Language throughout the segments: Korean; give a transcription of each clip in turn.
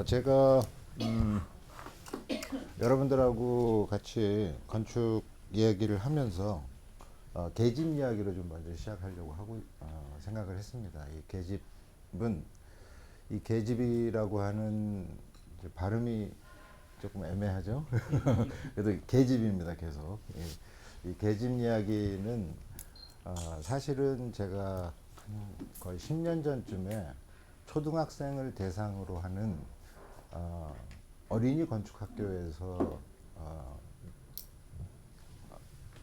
제가 여러분들하고 같이 건축 이야기를 하면서 계집 이야기로 좀 먼저 시작하려고 하고 생각을 했습니다. 이 계집이라고 하는 이제 발음이 조금 애매하죠. 그래도 계집입니다. 계속 이 계집 이야기는 사실은 제가 거의 10년 전쯤에 초등학생을 대상으로 하는 어린이 건축학교에서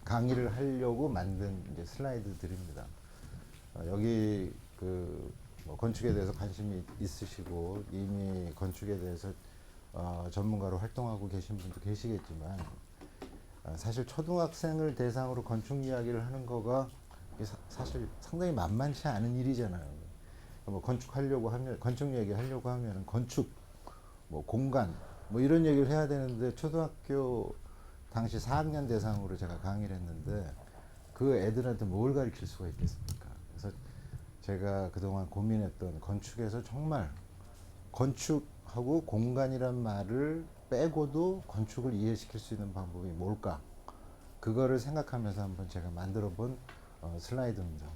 강의를 하려고 만든 이제 슬라이드들입니다. 여기 뭐 건축에 대해서 관심이 있으시고 이미 건축에 대해서 전문가로 활동하고 계신 분도 계시겠지만 사실 초등학생을 대상으로 건축 이야기를 하는 거가 사실 상당히 만만치 않은 일이잖아요. 뭐 건축하려고 하면 건축 얘기하려고 하면 건축 뭐 공간 뭐 이런 얘기를 해야 되는데 초등학교 당시 4학년 대상으로 제가 강의를 했는데 그 애들한테 뭘 가르칠 수가 있겠습니까? 그래서 제가 그동안 고민했던 건축에서 정말 건축하고 공간이란 말을 빼고도 건축을 이해시킬 수 있는 방법이 뭘까? 그거를 생각하면서 한번 제가 만들어 본 슬라이드입니다.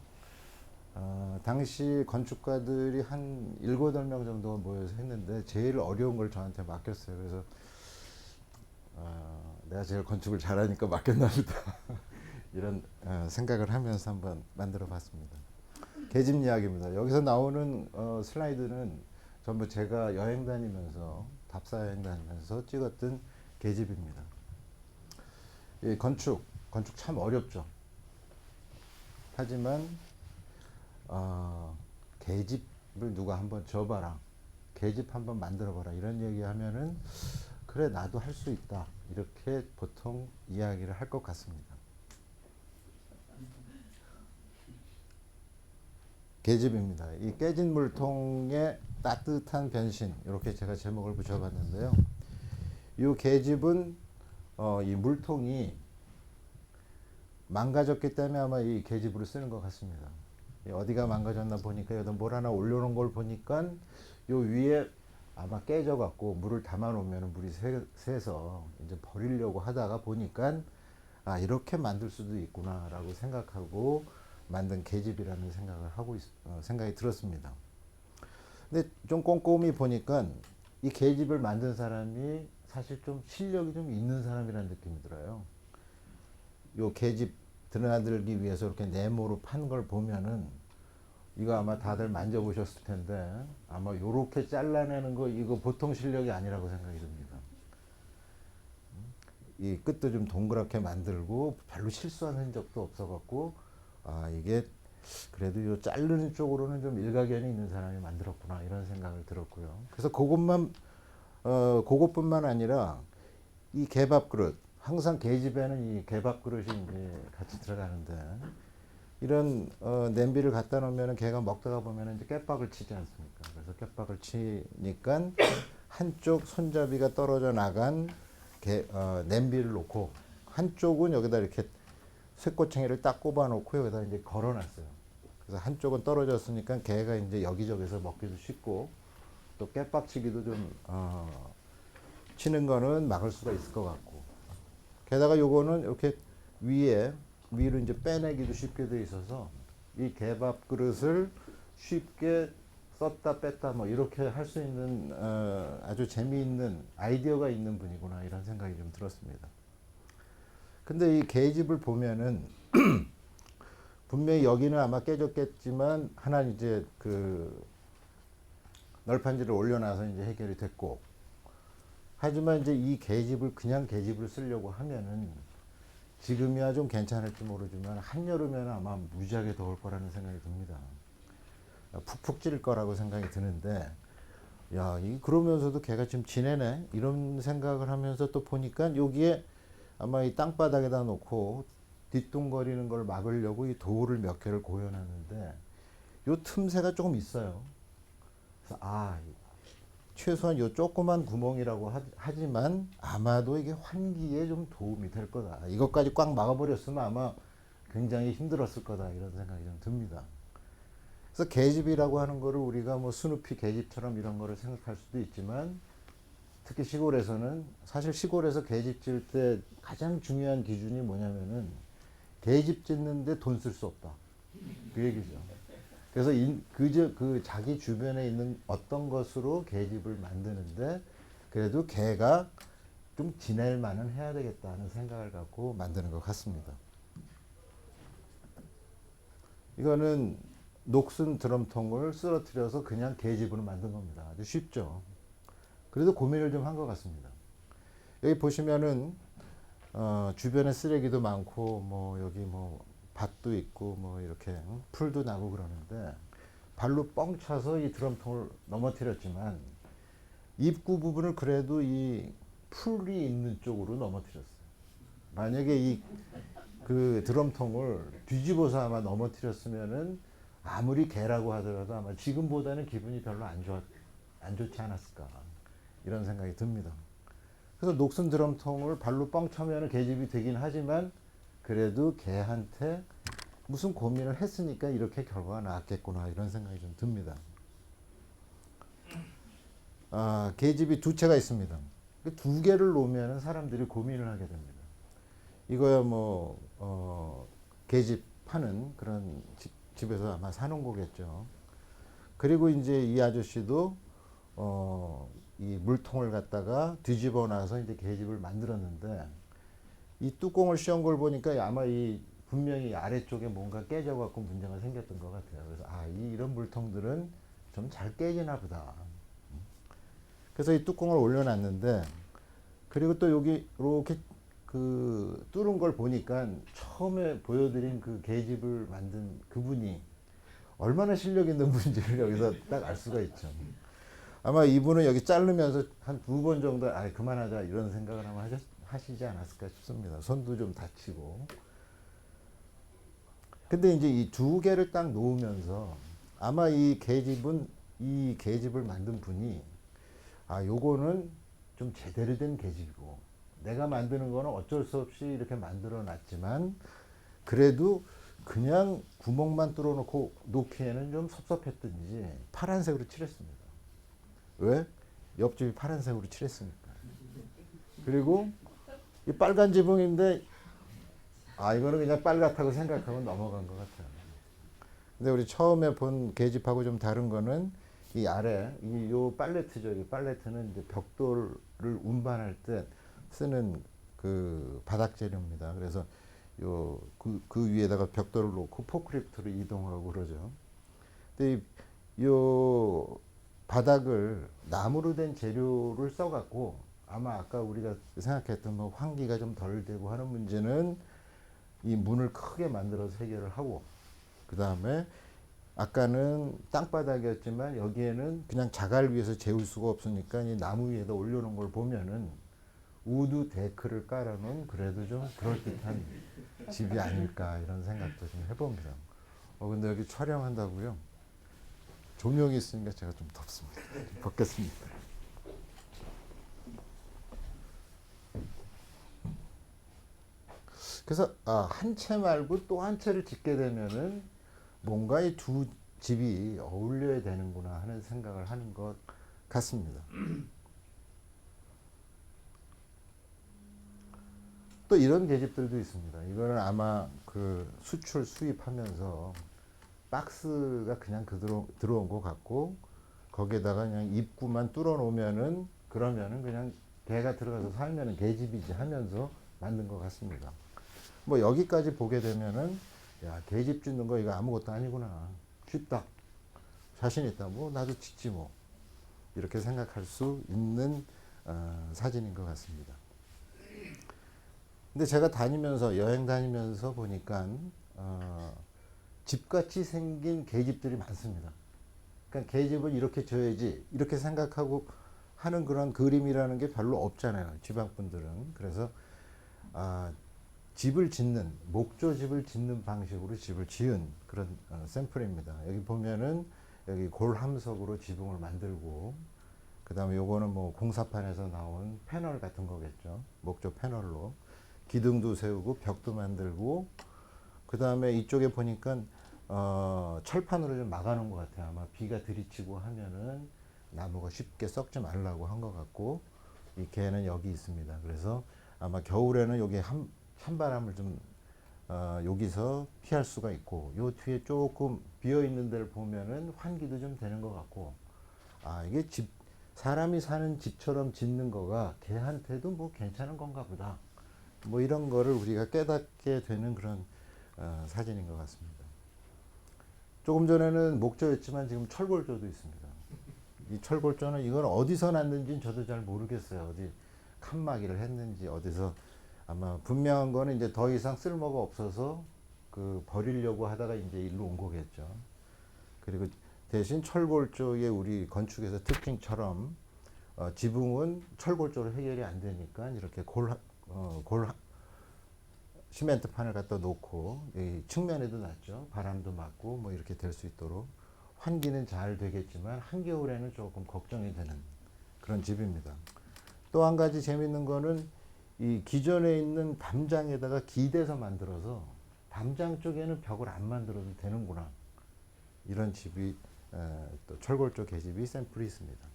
당시 건축가들이 한 7, 8명 정도가 모여서 했는데 제일 어려운 걸 저한테 맡겼어요. 그래서 내가 제일 건축을 잘하니까 맡겼나 보다. 이런 생각을 하면서 한번 만들어 봤습니다. 계집 이야기입니다. 여기서 나오는 슬라이드는 전부 제가 여행 다니면서 답사 여행 다니면서 찍었던 계집입니다. 이 건축 참 어렵죠. 하지만 계집을 누가 한번 줘봐라, 계집 한번 만들어봐라 이런 얘기하면은 그래 나도 할 수 있다 이렇게 보통 이야기를 할 것 같습니다. 계집입니다. 이 깨진 물통의 따뜻한 변신 이렇게 제가 제목을 붙여봤는데요. 이 계집은 이 물통이 망가졌기 때문에 아마 이 계집으로 쓰는 것 같습니다. 어디가 망가졌나 보니까 여기다 뭘 하나 올려놓은 걸 보니까 요 위에 아마 깨져갖고 물을 담아놓으면 물이 새서 이제 버리려고 하다가 보니까 이렇게 만들 수도 있구나라고 생각하고 만든 계집이라는 생각이 들었습니다. 근데 좀 꼼꼼히 보니까 이 계집을 만든 사람이 사실 좀 실력이 좀 있는 사람이라는 느낌이 들어요. 요 계집 드나들기 위해서 이렇게 네모로 판 걸 보면은 이거 아마 다들 만져보셨을 텐데 아마 요렇게 잘라내는 거 이거 보통 실력이 아니라고 생각이 듭니다. 이 끝도 좀 동그랗게 만들고 별로 실수한 흔적도 없어갖고 이게 그래도 요 자르는 쪽으로는 좀 일가견이 있는 사람이 만들었구나 이런 생각을 들었고요. 그래서 그것뿐만 아니라 이 개밥 그릇 항상 계집에는 이 개밥 그릇이 이제 같이 들어가는데 이런 냄비를 갖다 놓으면 걔가 먹다가 보면 이제 깨박을 치지 않습니까? 그래서 깨박을 치니까 한쪽 손잡이가 떨어져 나간 냄비를 놓고 한쪽은 여기다 이렇게 쇠꼬챙이를 딱 꼽아 놓고 여기다 이제 걸어 놨어요. 그래서 한쪽은 떨어졌으니까 걔가 이제 여기저기서 먹기도 쉽고 또 깨박치기도 좀 치는 거는 막을 수가 있을 것 같고 게다가 요거는 이렇게 위로 이제 빼내기도 쉽게 돼 있어서 이 개밥 그릇을 쉽게 썼다 뺐다 뭐 이렇게 할 수 있는 아주 재미있는 아이디어가 있는 분이구나 이런 생각이 좀 들었습니다. 근데 이 계집을 보면은 분명히 여기는 아마 깨졌겠지만 하나 이제 그 널판지를 올려놔서 이제 해결이 됐고 하지만 이제 이 계집을 그냥 계집을 쓰려고 하면은 지금이야 좀 괜찮을지 모르지만 한여름에는 아마 무지하게 더울 거라는 생각이 듭니다. 푹푹 찔 거라고 생각이 드는데 그러면서도 걔가 좀 지내네 이런 생각을 하면서 또 보니까 여기에 아마 이 땅바닥에다 놓고 뒤뚱거리는 걸 막으려고 이 돌을 몇 개를 고여놨는데 요 틈새가 조금 있어요. 그래서 최소한 요 조그만 구멍이라고 하지만 아마도 이게 환기에 좀 도움이 될 거다. 이것까지 꽉 막아버렸으면 아마 굉장히 힘들었을 거다 이런 생각이 좀 듭니다. 그래서 계집이라고 하는 거를 우리가 뭐 스누피 계집처럼 이런 거를 생각할 수도 있지만 특히 시골에서는 사실 시골에서 계집 지을 때 가장 중요한 기준이 뭐냐면은 계집 짓는데 돈 쓸 수 없다. 그 얘기죠. 그래서 그 자기 주변에 있는 어떤 것으로 계집을 만드는데 그래도 개가 좀 지낼 만은 해야 되겠다는 생각을 갖고 만드는 것 같습니다. 이거는 녹슨 드럼통을 쓰러뜨려서 그냥 계집으로 만든 겁니다. 아주 쉽죠. 그래도 고민을 좀 한 것 같습니다. 여기 보시면은 주변에 쓰레기도 많고 뭐 여기 뭐 밭도 있고 뭐 이렇게 풀도 나고 그러는데 발로 뻥 차서 이 드럼통을 넘어뜨렸지만 입구 부분을 그래도 이 풀이 있는 쪽으로 넘어뜨렸어요. 만약에 이 그 드럼통을 뒤집어서 아마 넘어뜨렸으면은 아무리 개라고 하더라도 아마 지금보다는 기분이 별로 안 좋지 않았을까 이런 생각이 듭니다. 그래서 녹슨 드럼통을 발로 뻥 차면 계집이 되긴 하지만 그래도 개한테 무슨 고민을 했으니까 이렇게 결과가 나왔겠구나 이런 생각이 좀 듭니다. 계집이 두 채가 있습니다. 두 개를 놓으면 사람들이 고민을 하게 됩니다. 이거야 뭐 계집 파는 그런 집에서 아마 사놓은 거겠죠. 그리고 이제 이 아저씨도 이 물통을 갖다가 뒤집어 놔서 이제 계집을 만들었는데 이 뚜껑을 씌운 걸 보니까 아마 이 분명히 아래쪽에 뭔가 깨져갖고 문제가 생겼던 것 같아요. 그래서 이런 물통들은 좀 잘 깨지나 보다. 그래서 이 뚜껑을 올려놨는데 그리고 또 여기 이렇게 그 뚫은 걸 보니까 처음에 보여드린 그 계집을 만든 그분이 얼마나 실력 있는 분인지를 여기서 딱 알 수가 있죠. 아마 이분은 여기 자르면서 한 두 번 정도 그만하자 이런 생각을 아마 하시지 않았을까 싶습니다. 손도 좀 다치고. 근데 이제 이 두 개를 딱 놓으면서 아마 이 계집을 만든 분이 요거는 좀 제대로 된 계집이고 내가 만드는 거는 어쩔 수 없이 이렇게 만들어 놨지만 그래도 그냥 구멍만 뚫어 놓고 놓기에는 좀 섭섭했든지 파란색으로 칠했습니다. 왜? 옆집이 파란색으로 칠했으니까. 그리고 이 빨간 지붕인데 이거는 그냥 빨갛다고 생각하고 넘어간 것 같아요. 근데 우리 처음에 본 계집하고 좀 다른 거는 이 아래 요 팔레트죠. 이 팔레트는 이제 벽돌을 운반할 때 쓰는 그 바닥 재료입니다. 그래서 그 위에다가 벽돌을 놓고 포크리프트로 이동하고 그러죠. 근데 요 바닥을 나무로 된 재료를 써갖고 아마 아까 우리가 생각했던 뭐 환기가 좀 덜 되고 하는 문제는 이 문을 크게 만들어서 해결을 하고 그 다음에 아까는 땅바닥이었지만 여기에는 그냥 자갈 위에서 재울 수가 없으니까 이 나무 위에다 올려놓은 걸 보면은 우드 데크를 깔아놓은 그래도 좀 그럴듯한 집이 아닐까 이런 생각도 좀 해봅니다. 근데 여기 촬영한다고요? 조명이 있으니까 제가 좀 덥습니다. 좀 벗겠습니다. 그래서 한 채 말고 또 한 채를 짓게 되면은 뭔가 이 두 집이 어울려야 되는구나 하는 생각을 하는 것 같습니다. 또 이런 계집들도 있습니다. 이거는 아마 그 수출 수입하면서 박스가 그냥 들어온 것 같고 거기에다가 그냥 입구만 뚫어 놓으면은 그러면은 그냥 개가 들어가서 살면은 계집이지 하면서 만든 것 같습니다. 뭐 여기까지 보게 되면은 계집 짓는 거 이거 아무것도 아니구나. 쉽다. 자신 있다. 뭐 나도 짓지 뭐. 이렇게 생각할 수 있는 사진인 것 같습니다. 근데 제가 여행 다니면서 보니까 집같이 생긴 계집들이 많습니다. 그러니까 계집을 이렇게 져야지 이렇게 생각하고 하는 그런 그림이라는 게 별로 없잖아요. 지방분들은. 그래서 목조집을 짓는 방식으로 집을 지은 그런 샘플입니다. 여기 보면은 여기 골함석으로 지붕을 만들고 그다음에 요거는 뭐 공사판에서 나온 패널 같은 거겠죠. 목조 패널로 기둥도 세우고 벽도 만들고, 그다음에 이쪽에 보니까 철판으로 좀 막아놓은 것 같아요. 아마 비가 들이치고 하면은 나무가 쉽게 썩지 말라고 한 것 같고, 이 개는 여기 있습니다. 그래서 아마 겨울에는 여기 찬바람을 좀 여기서 피할 수가 있고, 요 뒤에 조금 비어 있는 데를 보면은 환기도 좀 되는 것 같고, 아 이게 사람이 사는 집처럼 짓는 거가 개한테도 뭐 괜찮은 건가 보다. 뭐 이런 거를 우리가 깨닫게 되는 그런 사진인 것 같습니다. 조금 전에는 목조였지만 지금 철골조도 있습니다. 이 철골조는 이건 어디서 났는지는 저도 잘 모르겠어요. 어디 칸막이를 했는지 어디서, 아마 분명한 거는 이제 더 이상 쓸모가 없어서 그 버리려고 하다가 이제 일로 온 거겠죠. 그리고 대신 철골조의 우리 건축에서 특징처럼 지붕은 철골조로 해결이 안 되니까 이렇게 골 시멘트 판을 갖다 놓고 이 측면에도 놨죠. 바람도 맞고 뭐 이렇게 될 수 있도록 환기는 잘 되겠지만 한겨울에는 조금 걱정이 되는 그런 집입니다. 또 한 가지 재밌는 거는 이 기존에 있는 담장에다가 기대서 만들어서 담장 쪽에는 벽을 안 만들어도 되는구나. 이런 집이 또 철골조 계집이 샘플이 있습니다.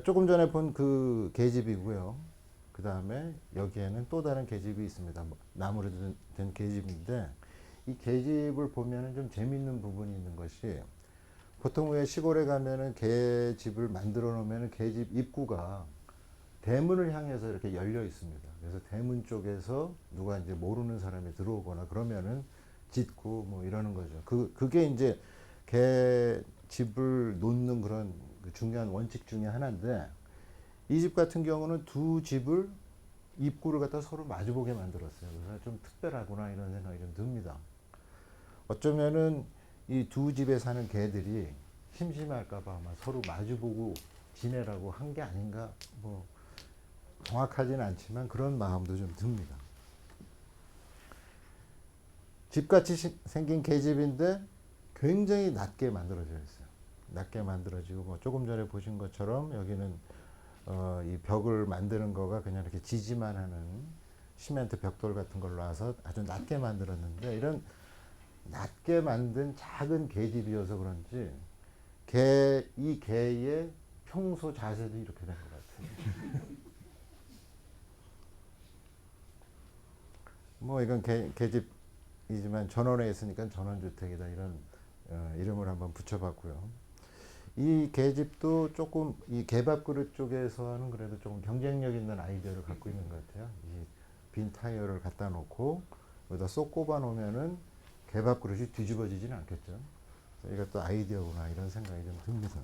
조금 전에 본 그 계집이고요. 그 다음에 여기에는 또 다른 계집이 있습니다. 나무로 된 계집인데, 이 계집을 보면은 좀 재밌는 부분이 있는 것이, 보통 왜 시골에 가면은 계집을 만들어 놓으면은 계집 입구가 대문을 향해서 이렇게 열려 있습니다. 그래서 대문 쪽에서 누가 이제 모르는 사람이 들어오거나 그러면은 짓고 뭐 이러는 거죠. 그게 이제 계집을 놓는 그런 중요한 원칙 중에 하나인데, 이 집 같은 경우는 두 집을 입구를 갖다 서로 마주보게 만들었어요. 그래서 좀 특별하구나 이런 생각이 좀 듭니다. 어쩌면은 이 두 집에 사는 개들이 심심할까봐 아마 서로 마주보고 지내라고 한 게 아닌가, 뭐 정확하진 않지만 그런 마음도 좀 듭니다. 집같이 생긴 계집인데 굉장히 낮게 만들어져 있어요. 낮게 만들어지고, 뭐 조금 전에 보신 것처럼 여기는 이 벽을 만드는 거가 그냥 이렇게 지지만 하는 시멘트 벽돌 같은 걸 놔서 아주 낮게 만들었는데, 이런 낮게 만든 작은 계집이어서 그런지 이 개의 평소 자세도 이렇게 된 것 같아요. 뭐 이건 계집이지만 전원에 있으니까 전원주택이다, 이런 이름을 한번 붙여봤고요. 이 계집도 조금 이 개밥그릇 쪽에서는 그래도 조금 경쟁력 있는 아이디어를 갖고 있는 것 같아요. 이 빈 타이어를 갖다 놓고 여기다 쏙 꼽아 놓으면은 개밥그릇이 뒤집어지지는 않겠죠. 이것도 아이디어구나 이런 생각이 좀 듭니다.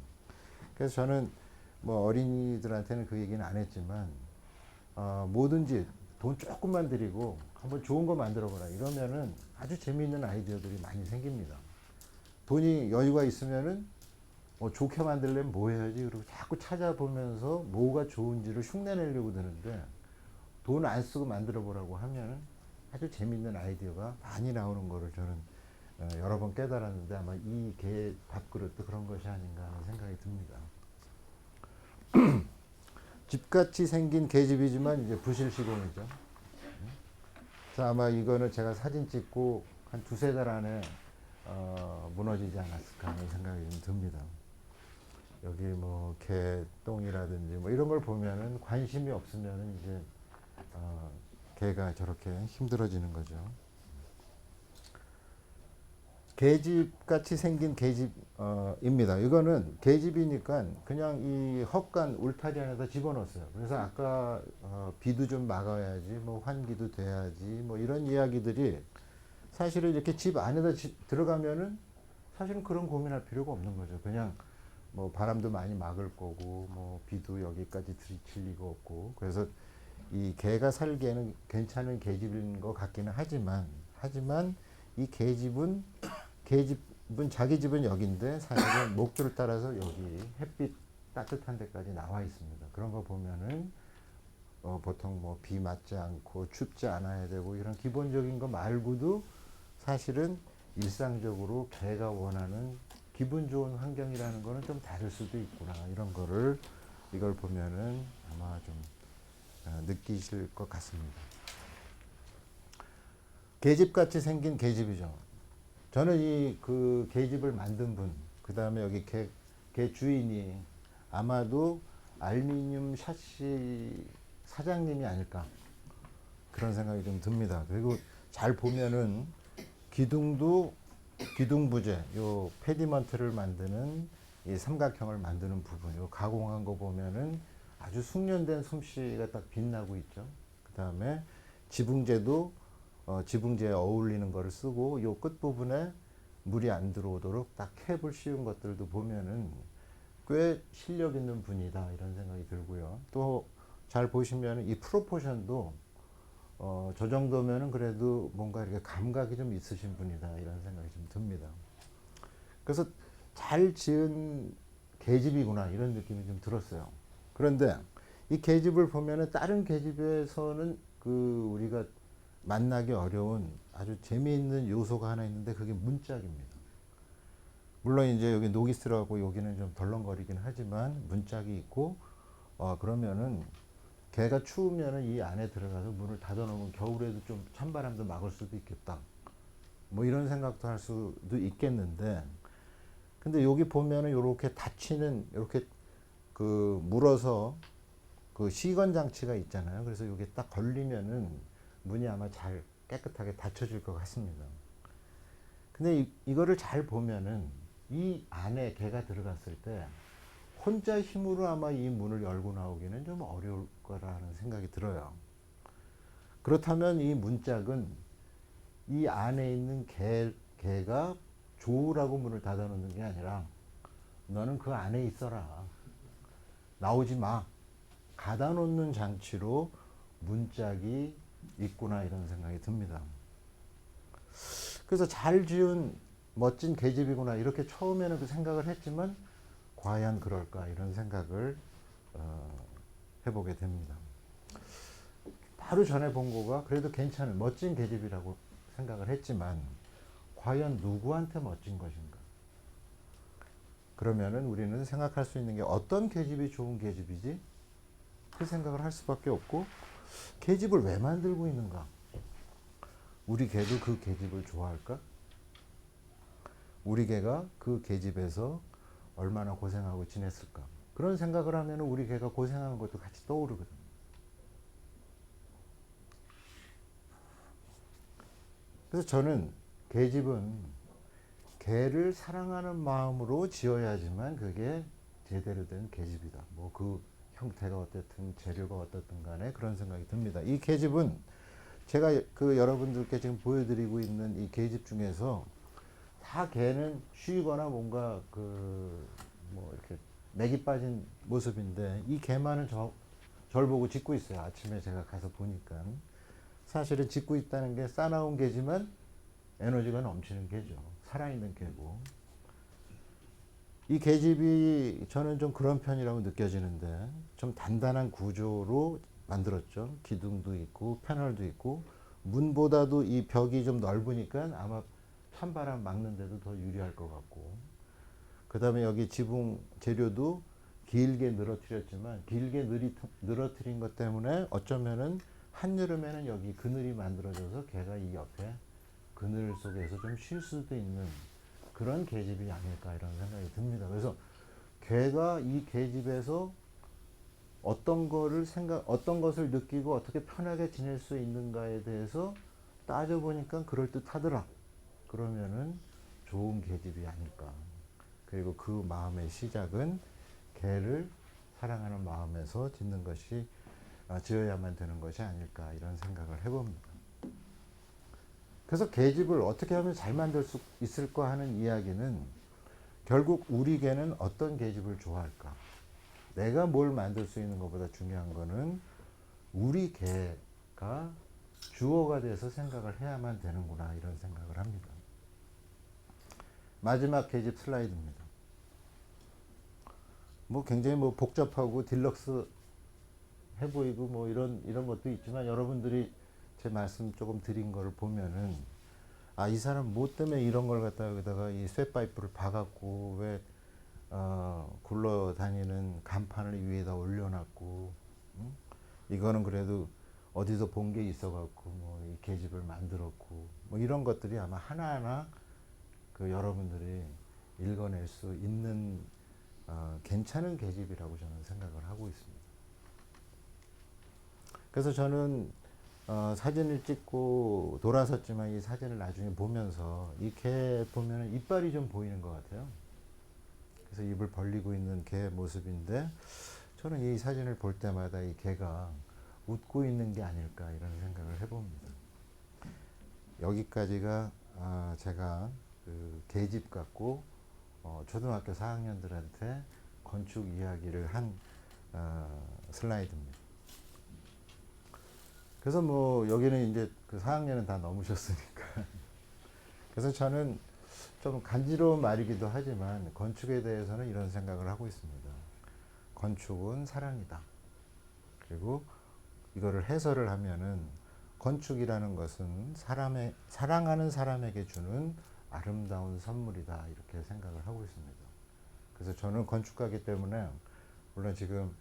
그래서 저는 뭐 어린이들한테는 그 얘기는 안 했지만, 뭐든지 돈 조금만 들이고 한번 좋은 거 만들어 보라 이러면은 아주 재미있는 아이디어들이 많이 생깁니다. 돈이 여유가 있으면은 좋게 만들려면 뭐 해야지? 그리고 자꾸 찾아보면서 뭐가 좋은지를 흉내내려고 드는데, 돈 안 쓰고 만들어 보라고 하면은 아주 재밌는 아이디어가 많이 나오는 거를 저는 여러 번 깨달았는데, 아마 이 개 밥그릇도 그런 것이 아닌가 하는 생각이 듭니다. 집같이 생긴 계집이지만 이제 부실 시공이죠. 그래서 아마 이거는 제가 사진 찍고 한 두세 달 안에 무너지지 않았을까 하는 생각이 좀 듭니다. 여기 뭐 개똥이라든지 뭐 이런 걸 보면은 관심이 없으면은 이제 개가 저렇게 힘들어지는 거죠. 계집 같이 생긴 계집입니다. 이거는 계집이니까 그냥 이 헛간 울타리 안에다 집어넣었어요. 그래서 아까 비도 좀 막아야지, 뭐 환기도 돼야지, 뭐 이런 이야기들이 사실은 이렇게 집 안에다 들어가면은 사실은 그런 고민할 필요가 없는 거죠. 그냥 뭐 바람도 많이 막을 거고, 뭐 비도 여기까지 들이칠 리가 없고, 그래서 이 개가 살기에는 괜찮은 계집인 것 같기는 하지만 이 계집은 자기 집은 여기인데 사실은 목줄을 따라서 여기 햇빛 따뜻한 데까지 나와 있습니다. 그런 거 보면은 보통 뭐 비 맞지 않고 춥지 않아야 되고 이런 기본적인 거 말고도 사실은 일상적으로 개가 원하는 기분 좋은 환경이라는 거는 좀 다를 수도 있구나. 이런 거를 이걸 보면은 아마 좀 느끼실 것 같습니다. 계집같이 생긴 계집이죠. 저는 이 그 계집을 만든 분, 그 다음에 여기 개 주인이 아마도 알루미늄 샤시 사장님이 아닐까 그런 생각이 좀 듭니다. 그리고 잘 보면은 기둥도 기둥 부재, 요 페디먼트를 만드는 이 삼각형을 만드는 부분, 요 가공한 거 보면은 아주 숙련된 솜씨가 딱 빛나고 있죠. 그 다음에 지붕재도 지붕재에 어울리는 거를 쓰고 요 끝 부분에 물이 안 들어오도록 딱 캡을 씌운 것들도 보면은 꽤 실력 있는 분이다 이런 생각이 들고요. 또 잘 보시면 이 프로포션도 저 정도면은 그래도 뭔가 이렇게 감각이 좀 있으신 분이다 이런 생각이 좀 듭니다. 그래서 잘 지은 계집이구나 이런 느낌이 좀 들었어요. 그런데 이 계집을 보면은 다른 계집에서는 그 우리가 만나기 어려운 아주 재미있는 요소가 하나 있는데 그게 문짝입니다. 물론 이제 여기 노기스라고 여기는 좀 덜렁거리긴 하지만 문짝이 있고 그러면은 개가 추우면은 이 안에 들어가서 문을 닫아놓으면 겨울에도 좀 찬바람도 막을 수도 있겠다. 뭐 이런 생각도 할 수도 있겠는데, 근데 여기 보면은 이렇게 닫히는 이렇게 그 물어서 그 시건 장치가 있잖아요. 그래서 이게 딱 걸리면은 문이 아마 잘 깨끗하게 닫혀질 것 같습니다. 근데 이거를 잘 보면은 이 안에 개가 들어갔을 때 혼자 힘으로 아마 이 문을 열고 나오기는 좀 어려울 거라는 생각이 들어요. 그렇다면 이 문짝은 이 안에 있는 개가 좋으라고 문을 닫아놓는 게 아니라 너는 그 안에 있어라. 나오지 마. 가다 놓는 장치로 문짝이 있구나 이런 생각이 듭니다. 그래서 잘 지은 멋진 계집이구나 이렇게 처음에는 그 생각을 했지만 과연 그럴까 이런 생각을 해보게 됩니다. 바로 전에 본 거가 그래도 괜찮은 멋진 계집이라고 생각을 했지만 과연 누구한테 멋진 것인가? 그러면은 우리는 생각할 수 있는 게 어떤 계집이 좋은 계집이지? 그 생각을 할 수밖에 없고 계집을 왜 만들고 있는가? 우리 개도 그 계집을 좋아할까? 우리 개가 그 계집에서 얼마나 고생하고 지냈을까? 그런 생각을 하면 우리 개가 고생하는 것도 같이 떠오르거든요. 그래서 저는 계집은 개를 사랑하는 마음으로 지어야지만 그게 제대로 된 계집이다. 뭐 그 형태가 어떻든 재료가 어떻든 간에 그런 생각이 듭니다. 이 계집은 제가 그 여러분들께 지금 보여드리고 있는 이 계집 중에서 다 개는 쉬거나 뭔가 그 뭐 이렇게 맥이 빠진 모습인데 이 개만은 절 보고 짖고 있어요. 아침에 제가 가서 보니까 사실은 짖고 있다는 게 싸나운 개지만 에너지가 넘치는 개죠. 살아있는 개고 이 계집이 저는 좀 그런 편이라고 느껴지는데 좀 단단한 구조로 만들었죠. 기둥도 있고 패널도 있고 문보다도 이 벽이 좀 넓으니까 아마 찬바람 막는 데도 더 유리할 것 같고 그 다음에 여기 지붕 재료도 길게 늘어뜨렸지만 길게 늘어뜨린 것 때문에 어쩌면은 한여름에는 여기 그늘이 만들어져서 개가 이 옆에 그늘 속에서 좀 쉴 수도 있는 그런 계집이 아닐까 이런 생각이 듭니다. 그래서 개가 이 계집에서 어떤 것을 느끼고 어떻게 편하게 지낼 수 있는가에 대해서 따져보니까 그럴듯하더라. 그러면은 좋은 계집이 아닐까. 그리고 그 마음의 시작은 개를 사랑하는 마음에서 짓는 것이 지어야만 되는 것이 아닐까 이런 생각을 해봅니다. 그래서 계집을 어떻게 하면 잘 만들 수 있을까 하는 이야기는 결국 우리 개는 어떤 계집을 좋아할까? 내가 뭘 만들 수 있는 것보다 중요한 거는 우리 개가 주어가 돼서 생각을 해야만 되는구나 이런 생각을 합니다. 마지막 계집 슬라이드입니다. 뭐 굉장히 뭐 복잡하고 딜럭스 해 보이고 뭐 이런 것도 있지만 여러분들이 제 말씀 조금 드린 걸 보면은 아, 이 사람 뭐 때문에 이런 걸 갖다가 여기다가 이 쇠파이프를 박았고, 왜, 굴러다니는 간판을 위에다 올려놨고, 응? 이거는 그래도 어디서 본 게 있어갖고, 뭐, 이 계집을 만들었고, 뭐, 이런 것들이 아마 하나하나 그 여러분들이 읽어낼 수 있는, 괜찮은 계집이라고 저는 생각을 하고 있습니다. 그래서 저는 사진을 찍고 돌아섰지만 이 사진을 나중에 보면서 이 개 보면 이빨이 좀 보이는 것 같아요. 그래서 입을 벌리고 있는 개 모습인데 저는 이 사진을 볼 때마다 이 개가 웃고 있는 게 아닐까 이런 생각을 해봅니다. 여기까지가 제가 그 계집 갖고 초등학교 4학년들한테 건축 이야기를 한 슬라이드입니다. 그래서 뭐 여기는 이제 그 4학년은 다 넘으셨으니까 그래서 저는 좀 간지러운 말이기도 하지만 건축에 대해서는 이런 생각을 하고 있습니다. 건축은 사랑이다. 그리고 이거를 해설을 하면은 건축이라는 것은 사랑하는 사람에게 주는 아름다운 선물이다. 이렇게 생각을 하고 있습니다. 그래서 저는 건축가이기 때문에 물론 지금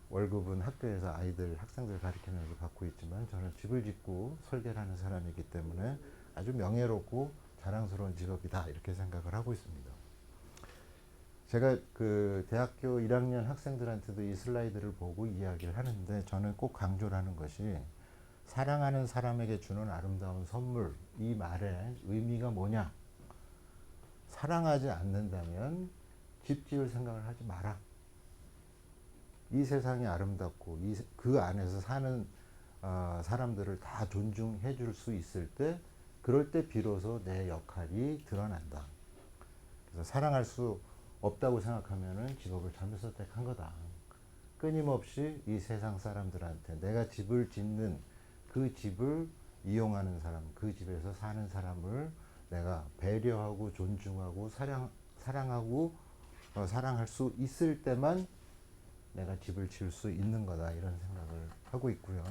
월급은 학교에서 아이들, 학생들 가르치면서 받고 있지만 저는 집을 짓고 설계를 하는 사람이기 때문에 아주 명예롭고 자랑스러운 직업이다. 이렇게 생각을 하고 있습니다. 제가 그 대학교 1학년 학생들한테도 이 슬라이드를 보고 이야기를 하는데 저는 꼭 강조를 하는 것이 사랑하는 사람에게 주는 아름다운 선물, 이 말의 의미가 뭐냐? 사랑하지 않는다면 집 지을 생각을 하지 마라. 이 세상이 아름답고 그 안에서 사는 사람들을 다 존중해 줄 수 있을 때 그럴 때 비로소 내 역할이 드러난다. 그래서 사랑할 수 없다고 생각하면은 직업을 잘못 선택한 거다. 끊임없이 이 세상 사람들한테 내가 집을 짓는 그 집을 이용하는 사람, 그 집에서 사는 사람을 내가 배려하고 존중하고 사랑하고 사랑할 수 있을 때만 내가 집을 지을 수 있는 거다 이런 생각을 하고 있고요.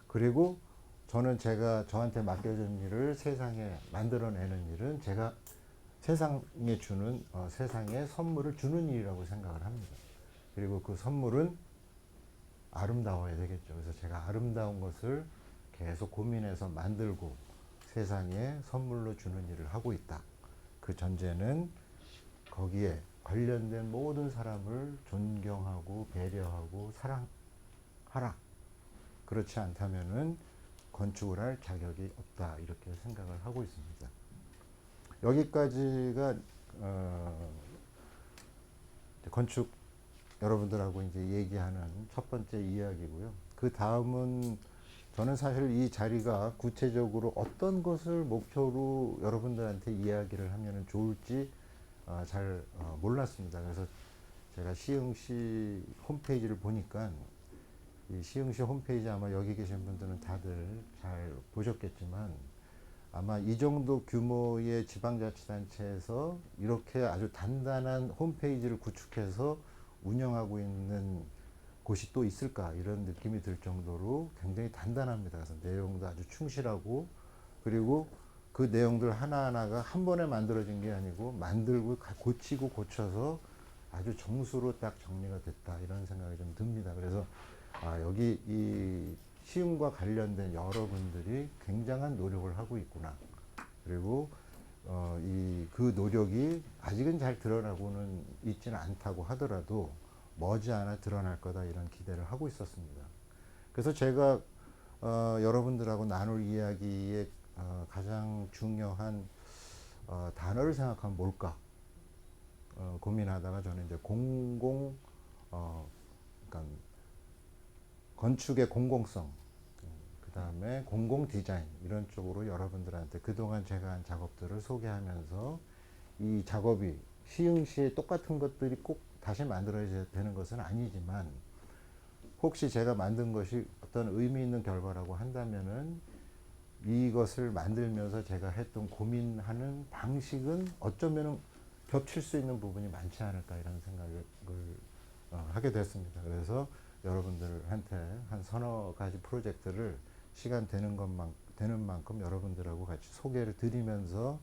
그리고 저는 제가 저한테 맡겨진 일을 세상에 만들어내는 일은 제가 세상에 주는 세상에 선물을 주는 일이라고 생각을 합니다. 그리고 그 선물은 아름다워야 되겠죠. 그래서 제가 아름다운 것을 계속 고민해서 만들고 세상에 선물로 주는 일을 하고 있다. 그 전제는 거기에 관련된 모든 사람을 존경하고 배려하고 사랑하라. 그렇지 않다면은 건축을 할 자격이 없다. 이렇게 생각을 하고 있습니다. 여기까지가 건축 여러분들하고 이제 얘기하는 첫 번째 이야기고요. 그 다음은 저는 사실 이 자리가 구체적으로 어떤 것을 목표로 여러분들한테 이야기를 하면 좋을지 잘 몰랐습니다. 그래서 제가 시흥시 홈페이지를 보니까 이 시흥시 홈페이지 아마 여기 계신 분들은 다들 잘 보셨겠지만 아마 이 정도 규모의 지방자치단체에서 이렇게 아주 단단한 홈페이지를 구축해서 운영하고 있는 곳이 또 있을까 이런 느낌이 들 정도로 굉장히 단단합니다. 그래서 내용도 아주 충실하고 그리고 그 내용들 하나하나가 한 번에 만들어진 게 아니고 만들고 고치고 고쳐서 아주 정수로 딱 정리가 됐다 이런 생각이 좀 듭니다. 그래서 여기 이 시흥과 관련된 여러분들이 굉장한 노력을 하고 있구나. 그리고 그 노력이 아직은 잘 드러나고는 있지는 않다고 하더라도 머지않아 드러날 거다 이런 기대를 하고 있었습니다. 그래서 제가 여러분들하고 나눌 이야기의 가장 중요한 단어를 생각하면 뭘까 고민하다가 저는 이제 그러니까 건축의 공공성, 그 다음에 공공 디자인 이런 쪽으로 여러분들한테 그동안 제가 한 작업들을 소개하면서 이 작업이 시흥시에 똑같은 것들이 꼭 다시 만들어야 되는 것은 아니지만 혹시 제가 만든 것이 어떤 의미 있는 결과라고 한다면은 이것을 만들면서 제가 했던 고민하는 방식은 어쩌면은 겹칠 수 있는 부분이 많지 않을까 이런 생각을 하게 됐습니다. 그래서 여러분들한테 한 서너 가지 프로젝트를 시간 되는 만큼 여러분들하고 같이 소개를 드리면서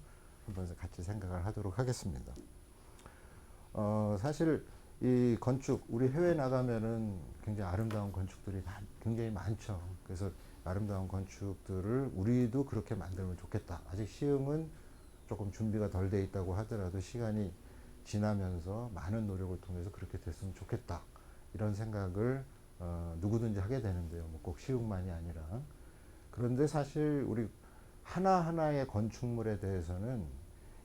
한번 같이 생각을 하도록 하겠습니다. 사실 이 건축 우리 해외 나가면은 굉장히 아름다운 건축들이 굉장히 많죠. 그래서 아름다운 건축들을 우리도 그렇게 만들면 좋겠다. 아직 시흥은 조금 준비가 덜 돼 있다고 하더라도 시간이 지나면서 많은 노력을 통해서 그렇게 됐으면 좋겠다. 이런 생각을 누구든지 하게 되는데요. 뭐 꼭 시흥만이 아니라. 그런데 사실 우리 하나하나의 건축물에 대해서는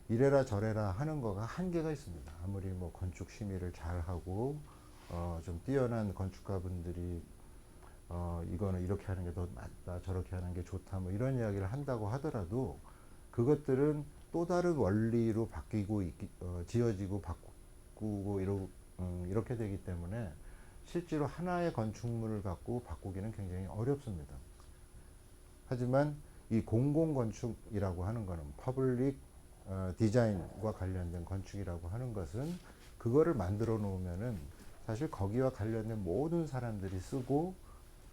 이래라 저래라 하는 거가 한계가 있습니다. 아무리 뭐 건축 심의를 잘하고 좀 뛰어난 건축가분들이 이거는 이렇게 하는 게 더 맞다, 저렇게 하는 게 좋다, 뭐 이런 이야기를 한다고 하더라도 그것들은 또 다른 원리로 바뀌고 지어지고 바꾸고 이렇게 되기 때문에 실제로 하나의 건축물을 갖고 바꾸기는 굉장히 어렵습니다. 하지만 이 공공건축이라고 하는 것은 퍼블릭 디자인과 관련된 건축이라고 하는 것은 그거를 만들어 놓으면은 사실 거기와 관련된 모든 사람들이 쓰고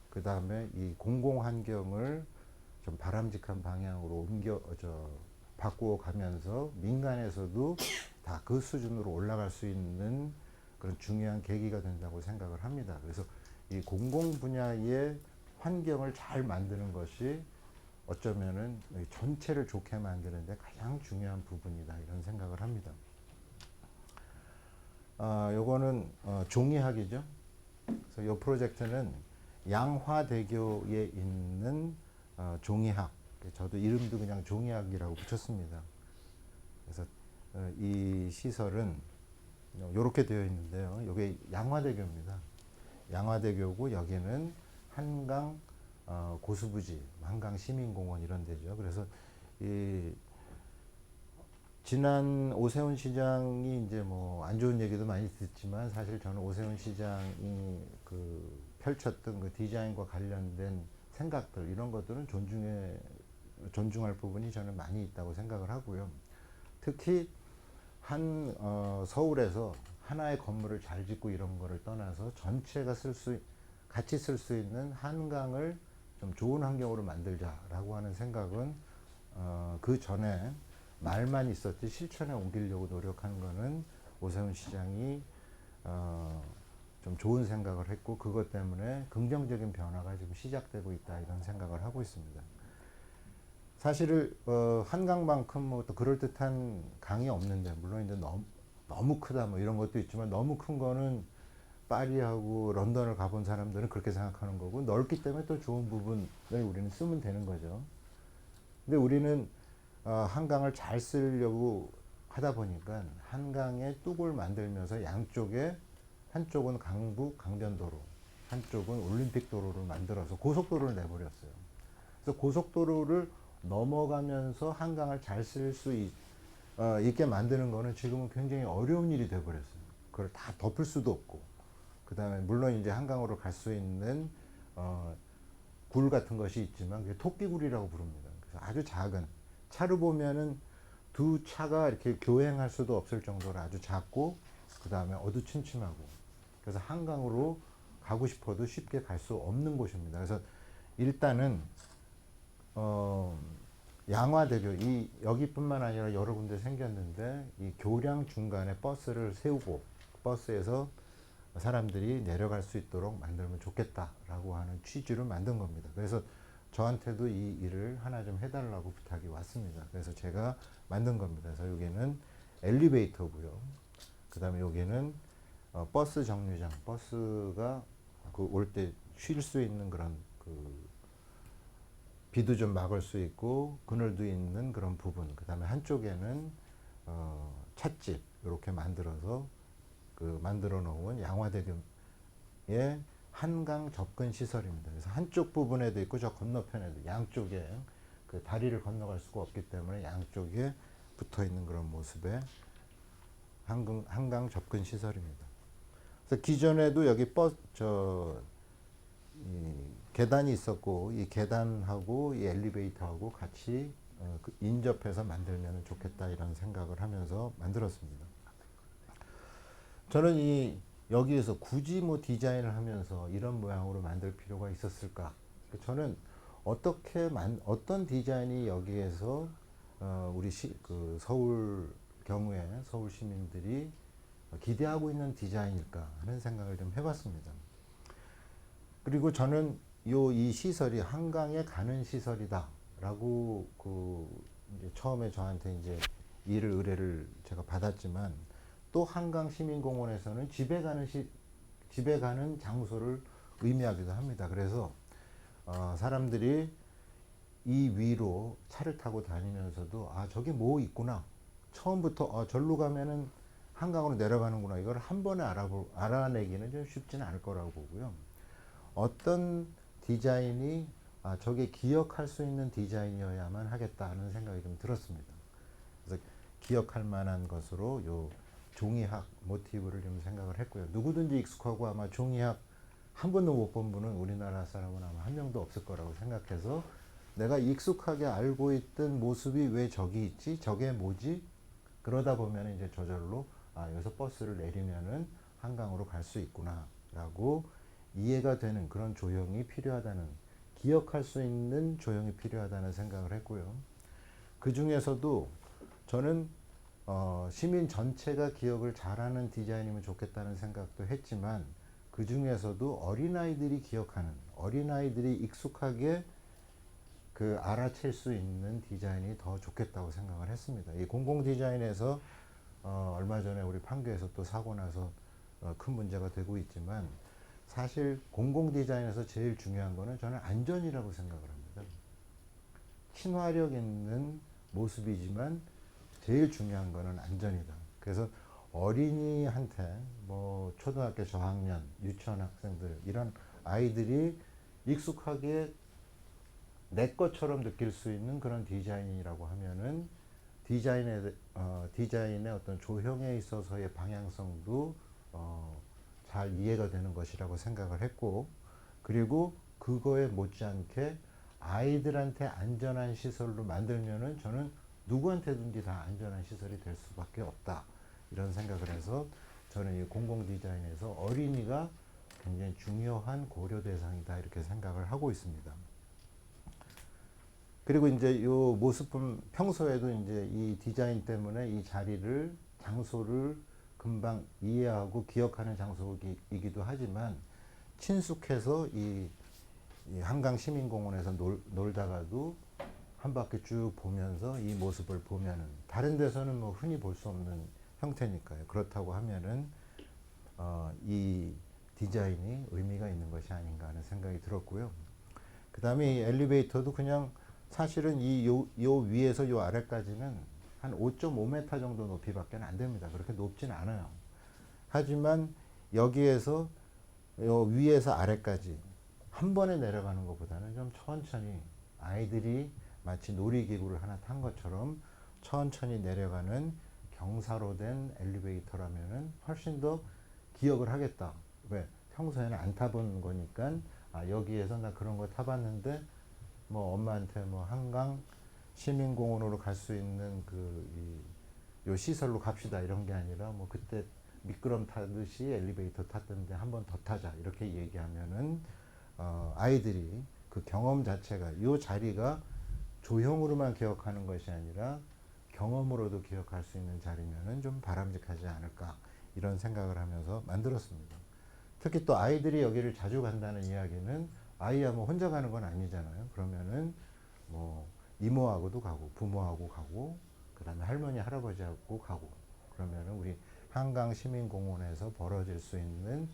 그 다음에 이 공공 환경을 좀 바람직한 방향으로 바꾸어 가면서 민간에서도 다 그 수준으로 올라갈 수 있는 그런 중요한 계기가 된다고 생각을 합니다. 그래서 이 공공 분야의 환경을 잘 만드는 것이 어쩌면은 전체를 좋게 만드는데 가장 중요한 부분이다 이런 생각을 합니다. 요거는 종이학이죠. 그래서 이 프로젝트는 양화대교에 있는 종이학. 저도 이름도 그냥 종이학이라고 붙였습니다. 그래서 이 시설은 이렇게 되어 있는데요. 이게 양화대교입니다. 양화대교고 여기는 한강 고수부지, 한강 시민공원 이런 데죠. 그래서 이 지난 오세훈 시장이 이제 뭐 안 좋은 얘기도 많이 듣지만 사실 저는 오세훈 시장이 그 펼쳤던 그 디자인과 관련된 생각들 이런 것들은 존중할 부분이 저는 많이 있다고 생각을 하고요. 특히 서울에서 하나의 건물을 잘 짓고 이런 거를 떠나서 전체가 같이 쓸 수 있는 한강을 좀 좋은 환경으로 만들자라고 하는 생각은 그 전에 말만 있었지 실천에 옮기려고 노력한 거는 오세훈 시장이 좀 좋은 생각을 했고 그것 때문에 긍정적인 변화가 지금 시작되고 있다 이런 생각을 하고 있습니다. 사실 한강만큼 뭐 또 그럴듯한 강이 없는데 물론 이제 너무 크다 뭐 이런 것도 있지만 너무 큰 거는 파리하고 런던을 가본 사람들은 그렇게 생각하는 거고 넓기 때문에 또 좋은 부분을 우리는 쓰면 되는 거죠. 근데 우리는 한강을 잘 쓰려고 하다 보니까 한강에 뚝을 만들면서 양쪽에 한쪽은 강변도로 한쪽은 올림픽도로를 만들어서 고속도로를 내버렸어요. 그래서 고속도로를 넘어가면서 한강을 잘 쓸 수 있게 만드는 거는 지금은 굉장히 어려운 일이 돼버렸어요. 그걸 다 덮을 수도 없고 그 다음에 물론 이제 한강으로 갈 수 있는 굴 같은 것이 있지만 그게 토끼굴이라고 부릅니다. 그래서 아주 작은 차로 보면은 두 차가 이렇게 교행할 수도 없을 정도로 아주 작고 그 다음에 어두침침하고 그래서 한강으로 가고 싶어도 쉽게 갈 수 없는 곳입니다. 그래서 일단은 양화대교 여기뿐만 아니라 여러 군데 생겼는데 이 교량 중간에 버스를 세우고 버스에서 사람들이 내려갈 수 있도록 만들면 좋겠다라고 하는 취지로 만든 겁니다. 그래서 저한테도 이 일을 하나 좀 해달라고 부탁이 왔습니다. 그래서 제가 만든 겁니다. 그래서 여기는 엘리베이터고요. 그 다음에 여기는 버스 정류장, 버스가 올 때 쉴 수 있는 그런 비도 좀 막을 수 있고 그늘도 있는 그런 부분. 그 다음에 한쪽에는 찻집 이렇게 만들어서 만들어 놓은 양화대교의 한강 접근 시설입니다. 그래서 한쪽 부분에도 있고 저 건너편에도 양쪽에 그 다리를 건너갈 수가 없기 때문에 양쪽에 붙어 있는 그런 모습의 한강 접근 시설입니다. 그래서 기존에도 여기 계단이 있었고 이 계단하고 이 엘리베이터하고 같이 인접해서 만들면 좋겠다 이런 생각을 하면서 만들었습니다. 저는 여기에서 굳이 뭐 디자인을 하면서 이런 모양으로 만들 필요가 있었을까? 저는 어떤 디자인이 여기에서 우리 그 서울 경우에 서울 시민들이 기대하고 있는 디자인일까 하는 생각을 좀 해봤습니다. 그리고 저는 이 시설이 한강에 가는 시설이다라고 이제 처음에 저한테 이제 의뢰를 제가 받았지만 또 한강 시민공원에서는 집에 가는 장소를 의미하기도 합니다. 그래서 사람들이 이 위로 차를 타고 다니면서도 저기 뭐 있구나. 처음부터 절로 가면은 한강으로 내려가는구나. 이걸 한 번에 알아내기는 좀 쉽지는 않을 거라고 보고요. 어떤 디자인이 저게 기억할 수 있는 디자인이어야만 하겠다는 생각이 좀 들었습니다. 그래서 기억할 만한 것으로 요 종이학 모티브를 좀 생각을 했고요. 누구든지 익숙하고 아마 종이학 한 번도 못 본 분은 우리나라 사람은 아마 한 명도 없을 거라고 생각해서 내가 익숙하게 알고 있던 모습이 왜 저기 있지? 저게 뭐지? 그러다 보면 이제 저절로 여기서 버스를 내리면은 한강으로 갈 수 있구나 라고 이해가 되는 그런 조형이 필요하다는, 기억할 수 있는 조형이 필요하다는 생각을 했고요. 그 중에서도 저는 시민 전체가 기억을 잘하는 디자인이면 좋겠다는 생각도 했지만 그 중에서도 어린아이들이 기억하는, 어린아이들이 익숙하게 알아챌 수 있는 디자인이 더 좋겠다고 생각을 했습니다. 이 공공 디자인에서 얼마 전에 우리 판교에서 또 사고 나서 큰 문제가 되고 있지만 사실 공공 디자인에서 제일 중요한 거는 저는 안전이라고 생각을 합니다. 친화력 있는 모습이지만 제일 중요한 거는 안전이다. 그래서 어린이한테 뭐 초등학교 저학년, 유치원 학생들 이런 아이들이 익숙하게 내 것처럼 느낄 수 있는 그런 디자인이라고 하면은 디자인의 어떤 조형에 있어서의 방향성도 잘 이해가 되는 것이라고 생각을 했고, 그리고 그거에 못지않게 아이들한테 안전한 시설로 만들면은 저는 누구한테든지 다 안전한 시설이 될 수밖에 없다. 이런 생각을 해서 저는 이 공공 디자인에서 어린이가 굉장히 중요한 고려 대상이다. 이렇게 생각을 하고 있습니다. 그리고 이제 요 모습은 평소에도 이제 이 디자인 때문에 이 자리를, 장소를 금방 이해하고 기억하는 장소이기도 하지만 친숙해서 이 한강 시민공원에서 놀다가도 한 바퀴 쭉 보면서 이 모습을 보면은 다른 데서는 뭐 흔히 볼 수 없는 형태니까요. 그렇다고 하면은 이 디자인이 의미가 있는 것이 아닌가 하는 생각이 들었고요. 그 다음에 이 엘리베이터도 그냥 사실은 요 위에서 요 아래까지는 한 5.5m 정도 높이밖에 안 됩니다. 그렇게 높진 않아요. 하지만 여기에서 요 위에서 아래까지 한 번에 내려가는 것보다는 좀 천천히 아이들이 마치 놀이기구를 하나 탄 것처럼 천천히 내려가는 경사로 된 엘리베이터라면은 훨씬 더 기억을 하겠다. 왜? 평소에는 안 타본 거니까 여기에서 나 그런 거 타봤는데 뭐 엄마한테 뭐 한강 시민공원으로 갈 수 있는 요 시설로 갑시다 이런 게 아니라 뭐 그때 미끄럼 타듯이 엘리베이터 탔던데 한 번 더 타자 이렇게 얘기하면은 아이들이 그 경험 자체가 요 자리가 조형으로만 기억하는 것이 아니라 경험으로도 기억할 수 있는 자리면은 좀 바람직하지 않을까 이런 생각을 하면서 만들었습니다. 특히 또 아이들이 여기를 자주 간다는 이야기는 아이야 뭐 혼자 가는 건 아니잖아요. 그러면은 뭐 이모하고도 가고 부모하고 가고 그다음에 할머니 할아버지하고 가고 그러면은 우리 한강 시민공원에서 벌어질 수 있는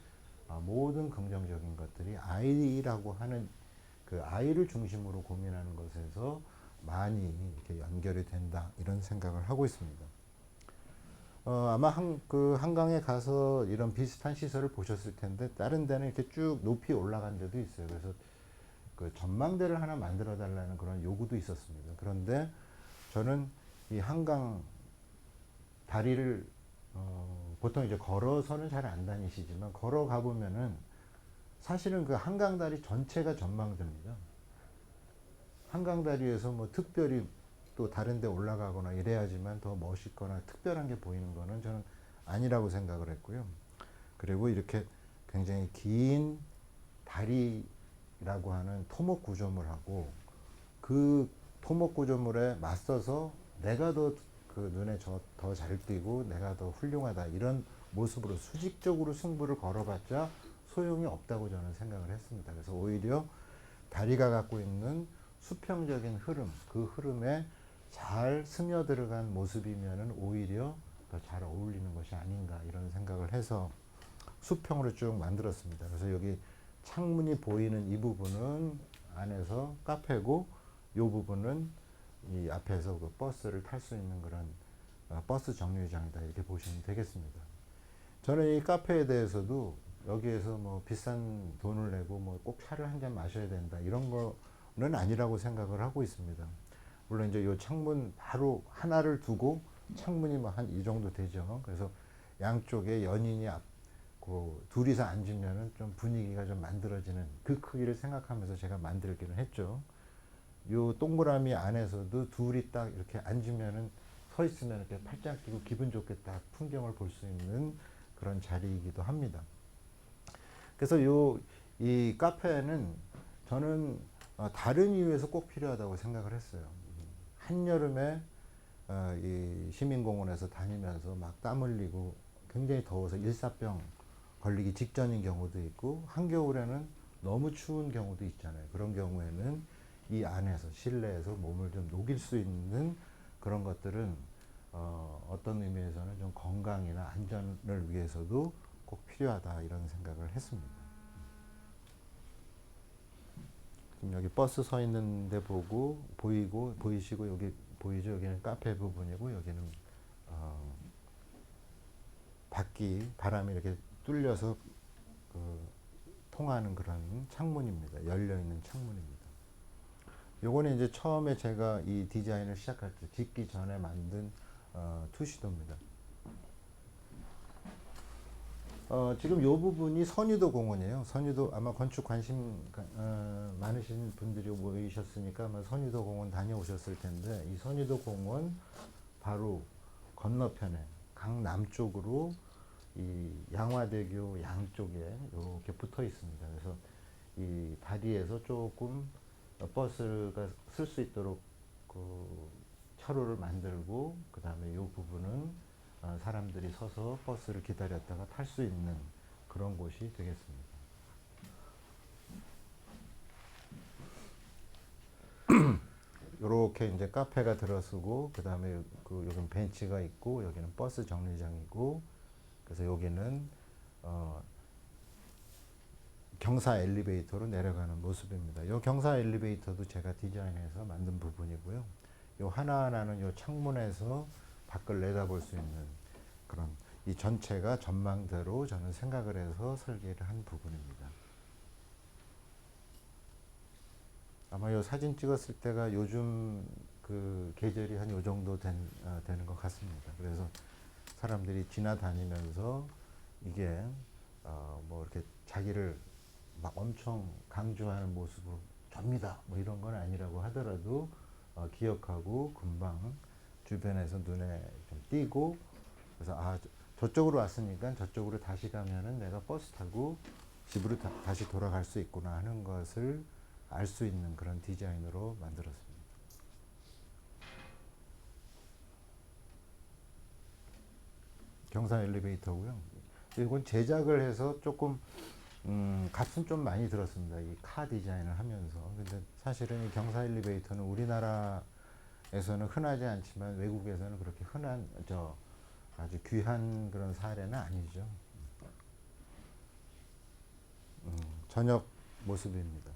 모든 긍정적인 것들이 아이라고 하는 그 아이를 중심으로 고민하는 것에서 많이 이렇게 연결이 된다 이런 생각을 하고 있습니다. 아마 한강에 가서 이런 비슷한 시설을 보셨을 텐데 다른 데는 이렇게 쭉 높이 올라간 데도 있어요. 그래서 그 전망대를 하나 만들어 달라는 그런 요구도 있었습니다. 그런데 저는 이 한강 다리를 보통 이제 걸어서는 잘 안 다니시지만 걸어가 보면은 사실은 그 한강 다리 전체가 전망대입니다. 한강 다리에서 뭐 특별히 또 다른 데 올라가거나 이래야지만 더 멋있거나 특별한 게 보이는 거는 저는 아니라고 생각을 했고요. 그리고 이렇게 굉장히 긴 다리라고 하는 토목 구조물하고 그 토목 구조물에 맞서서 내가 더 그 눈에 더 잘 띄고 내가 더 훌륭하다 이런 모습으로 수직적으로 승부를 걸어봤자 소용이 없다고 저는 생각을 했습니다. 그래서 오히려 다리가 갖고 있는 수평적인 흐름, 그 흐름에 잘 스며들어간 모습이면은 오히려 더 잘 어울리는 것이 아닌가 이런 생각을 해서 수평으로 쭉 만들었습니다. 그래서 여기 창문이 보이는 이 부분은 안에서 카페고 이 부분은 이 앞에서 그 버스를 탈 수 있는 그런 버스 정류장이다 이렇게 보시면 되겠습니다. 저는 이 카페에 대해서도 여기에서 뭐 비싼 돈을 내고 뭐 꼭 차를 한 잔 마셔야 된다 이런 거는 아니라고 생각을 하고 있습니다. 물론 이제 이 창문 바로 하나를 두고 창문이 뭐 한 이 정도 되죠. 그래서 양쪽에 연인이 그 둘이서 앉으면은 좀 분위기가 좀 만들어지는 그 크기를 생각하면서 제가 만들기는 했죠. 요 동그라미 안에서도 둘이 딱 이렇게 앉으면은 서 있으면 이렇게 팔짱 끼고 기분 좋게 딱 풍경을 볼 수 있는 그런 자리이기도 합니다. 그래서 이 카페는 저는 다른 이유에서 꼭 필요하다고 생각을 했어요. 한여름에 이 시민공원에서 다니면서 막 땀 흘리고 굉장히 더워서 일사병 걸리기 직전인 경우도 있고 한겨울에는 너무 추운 경우도 있잖아요. 그런 경우에는 이 안에서 실내에서 몸을 좀 녹일 수 있는 그런 것들은 어떤 의미에서는 좀 건강이나 안전을 위해서도 꼭 필요하다 이런 생각을 했습니다. 지금 여기 버스 서 있는데 보이시고 여기 보이죠? 여기는 카페 부분이고 여기는 바람이 이렇게 뚫려서 그 통하는 그런 창문입니다. 열려 있는 창문입니다. 요거는 이제 처음에 제가 이 디자인을 시작할 때 짓기 전에 만든 투시도입니다. 지금 요 부분이 선유도 공원이에요. 선유도 아마 건축 관심 많으신 분들이 모이셨으니까 아마 선유도 공원 다녀오셨을 텐데 이 선유도 공원 바로 건너편에 강 남쪽으로 이 양화대교 양쪽에 이렇게 붙어 있습니다. 그래서 이 다리에서 조금 버스가 쓸 수 있도록 그 차로를 만들고 그 다음에 이 부분은 사람들이 서서 버스를 기다렸다가 탈 수 있는 그런 곳이 되겠습니다. 이렇게 이제 카페가 들어서고 그 다음에 여기는 벤치가 있고 여기는 버스 정류장이고 그래서 여기는 경사 엘리베이터로 내려가는 모습입니다. 이 경사 엘리베이터도 제가 디자인해서 만든 부분이고요. 이 하나하나는 이 창문에서 밖을 내다볼 수 있는 그런 이 전체가 전망대로 저는 생각을 해서 설계를 한 부분입니다. 아마 이 사진 찍었을 때가 요즘 그 계절이 한 요 정도 되는 것 같습니다. 그래서 사람들이 지나다니면서 이게 뭐 이렇게 자기를 막 엄청 강조하는 모습으로 접니다. 뭐 이런 건 아니라고 하더라도 기억하고 금방 주변에서 눈에 좀 띄고 그래서 저쪽으로 왔으니까 저쪽으로 다시 가면은 내가 버스 타고 집으로 다시 돌아갈 수 있구나 하는 것을 알 수 있는 그런 디자인으로 만들었습니다. 경사 엘리베이터고요. 이건 제작을 해서 조금 값은 좀 많이 들었습니다. 이 카 디자인을 하면서. 근데 사실은 이 경사 엘리베이터는 우리나라에서는 흔하지 않지만 외국에서는 그렇게 흔한 아주 귀한 그런 사례는 아니죠. 저녁 모습입니다.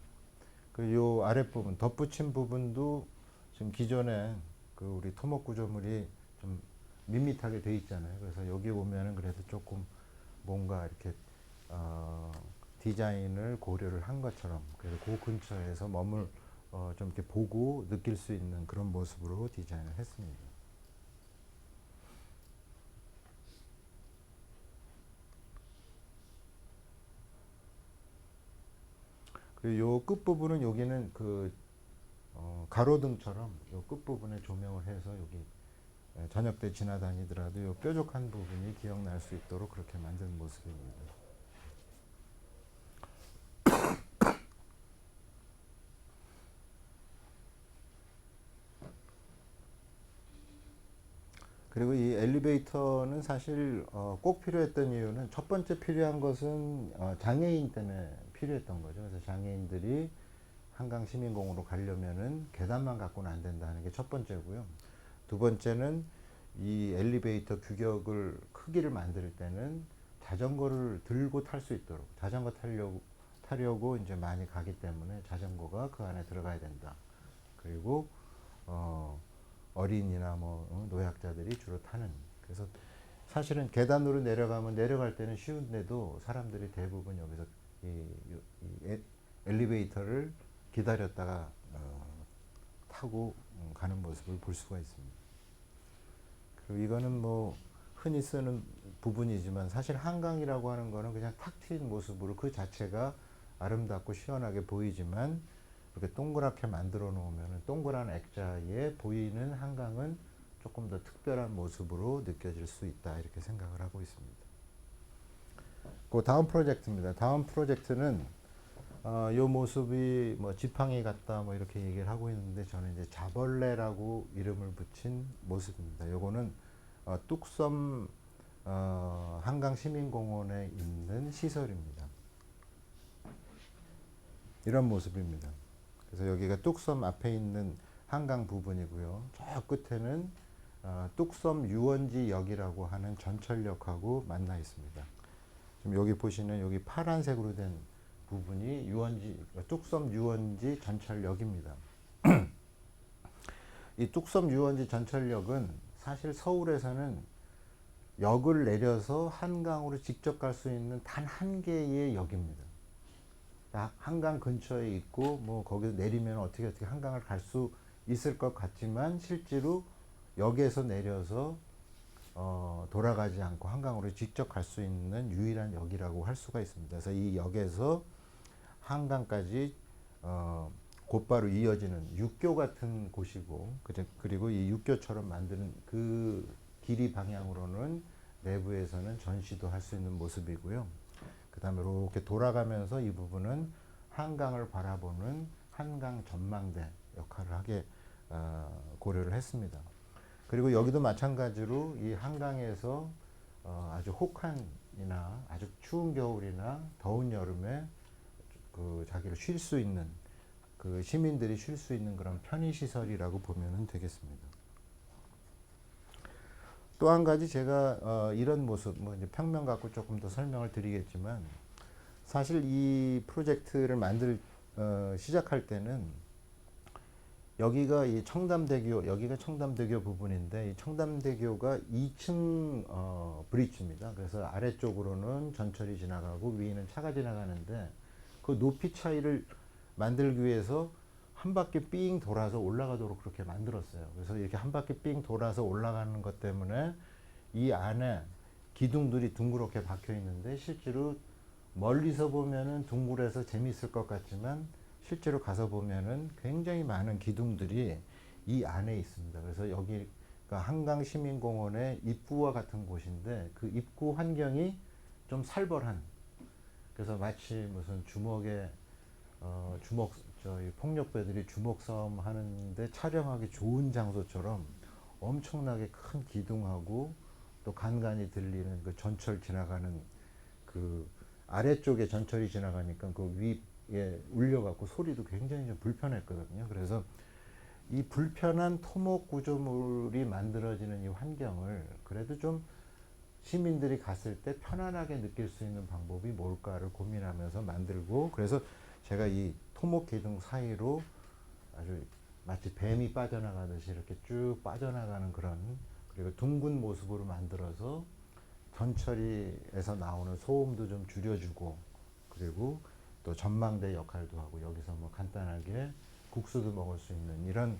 요 아랫부분 덧붙인 부분도 지금 기존에 그 우리 토목 구조물이 좀 밋밋하게 돼 있잖아요. 그래서 여기 오면은 그래도 조금 뭔가 이렇게 디자인을 고려를 한 것처럼 그래서 그 근처에서 좀 이렇게 보고 느낄 수 있는 그런 모습으로 디자인을 했습니다. 그리고 요 끝부분은 여기는 가로등처럼 요 끝부분에 조명을 해서 여기 저녁 때 지나다니더라도 요 뾰족한 부분이 기억날 수 있도록 그렇게 만든 모습입니다. 그리고 이 엘리베이터는 사실 꼭 필요했던 이유는 첫 번째 필요한 것은 장애인 때문에 필요했던 거죠. 그래서 장애인들이 한강 시민공원으로 가려면은 계단만 갖고는 안 된다는 게 첫 번째고요. 두 번째는 이 엘리베이터 규격을 크기를 만들 때는 자전거를 들고 탈 수 있도록 자전거 타려고 이제 많이 가기 때문에 자전거가 그 안에 들어가야 된다. 그리고 어린이나 노약자들이 주로 타는. 그래서 사실은 계단으로 내려가면 내려갈 때는 쉬운데도 사람들이 대부분 여기서 이 엘리베이터를 기다렸다가 타고 가는 모습을 볼 수가 있습니다. 그리고 이거는 뭐 흔히 쓰는 부분이지만 사실 한강이라고 하는 거는 그냥 탁 트인 모습으로 그 자체가 아름답고 시원하게 보이지만 이렇게 동그랗게 만들어 놓으면 동그란 액자에 보이는 한강은 조금 더 특별한 모습으로 느껴질 수 있다 이렇게 생각을 하고 있습니다. 그 다음 프로젝트입니다. 다음 프로젝트는 요 모습이 뭐 지팡이 같다 뭐 이렇게 얘기를 하고 있는데 저는 이제 자벌레라고 이름을 붙인 모습입니다. 요거는 뚝섬 한강 시민공원에 있는 시설입니다. 이런 모습입니다. 그래서 여기가 뚝섬 앞에 있는 한강 부분이고요. 저 끝에는 뚝섬 유원지역이라고 하는 전철역하고 만나 있습니다. 지금 여기 보시는 여기 파란색으로 된 부분이 뚝섬 유원지 전철역입니다. 이 뚝섬 유원지 전철역은 사실 서울에서는 역을 내려서 한강으로 직접 갈 수 있는 단 한 개의 역입니다. 한강 근처에 있고 뭐 거기서 내리면 어떻게 한강을 갈 수 있을 것 같지만 실제로 역에서 내려서 돌아가지 않고 한강으로 직접 갈 수 있는 유일한 역이라고 할 수가 있습니다. 그래서 이 역에서 한강까지 곧바로 이어지는 육교 같은 곳이고 그리고 이 육교처럼 만드는 그 길이 방향으로는 내부에서는 전시도 할 수 있는 모습이고요. 그 다음에 이렇게 돌아가면서 이 부분은 한강을 바라보는 한강 전망대 역할을 하게 고려를 했습니다. 그리고 여기도 마찬가지로 이 한강에서 아주 혹한이나 아주 추운 겨울이나 더운 여름에 그 자기를 쉴 수 있는 그 시민들이 쉴 수 있는 그런 편의시설이라고 보면 되겠습니다. 또 한 가지 제가 이런 모습, 뭐 이제 평면 갖고 조금 더 설명을 드리겠지만 사실 이 프로젝트를 시작할 때는 여기가 이 여기가 청담대교 부분인데 이 청담대교가 2층 브릿지입니다. 그래서 아래쪽으로는 전철이 지나가고 위에는 차가 지나가는데 그 높이 차이를 만들기 위해서 한 바퀴 삥 돌아서 올라가도록 그렇게 만들었어요. 그래서 이렇게 한 바퀴 삥 돌아서 올라가는 것 때문에 이 안에 기둥들이 둥그렇게 박혀 있는데 실제로 멀리서 보면은 둥글어서 재미있을 것 같지만 실제로 가서 보면은 굉장히 많은 기둥들이 이 안에 있습니다. 그래서 여기가 한강 시민공원의 입구와 같은 곳인데 그 입구 환경이 좀 살벌한, 그래서 마치 무슨 저희 폭력배들이 주먹 싸움 하는데 촬영하기 좋은 장소처럼 엄청나게 큰 기둥하고 또 간간히 들리는 그 전철 지나가는 그 아래쪽에 전철이 지나가니까 그 위에 울려갖고 소리도 굉장히 좀 불편했거든요. 그래서 이 불편한 토목 구조물이 만들어지는 이 환경을 그래도 좀 시민들이 갔을 때 편안하게 느낄 수 있는 방법이 뭘까를 고민하면서 만들고, 그래서 제가 이 토목 기둥 사이로 아주 마치 뱀이 빠져나가듯이 이렇게 쭉 빠져나가는 그런, 그리고 둥근 모습으로 만들어서 전철에서 나오는 소음도 좀 줄여주고, 그리고 또 전망대 역할도 하고 여기서 뭐 간단하게 국수도 먹을 수 있는 이런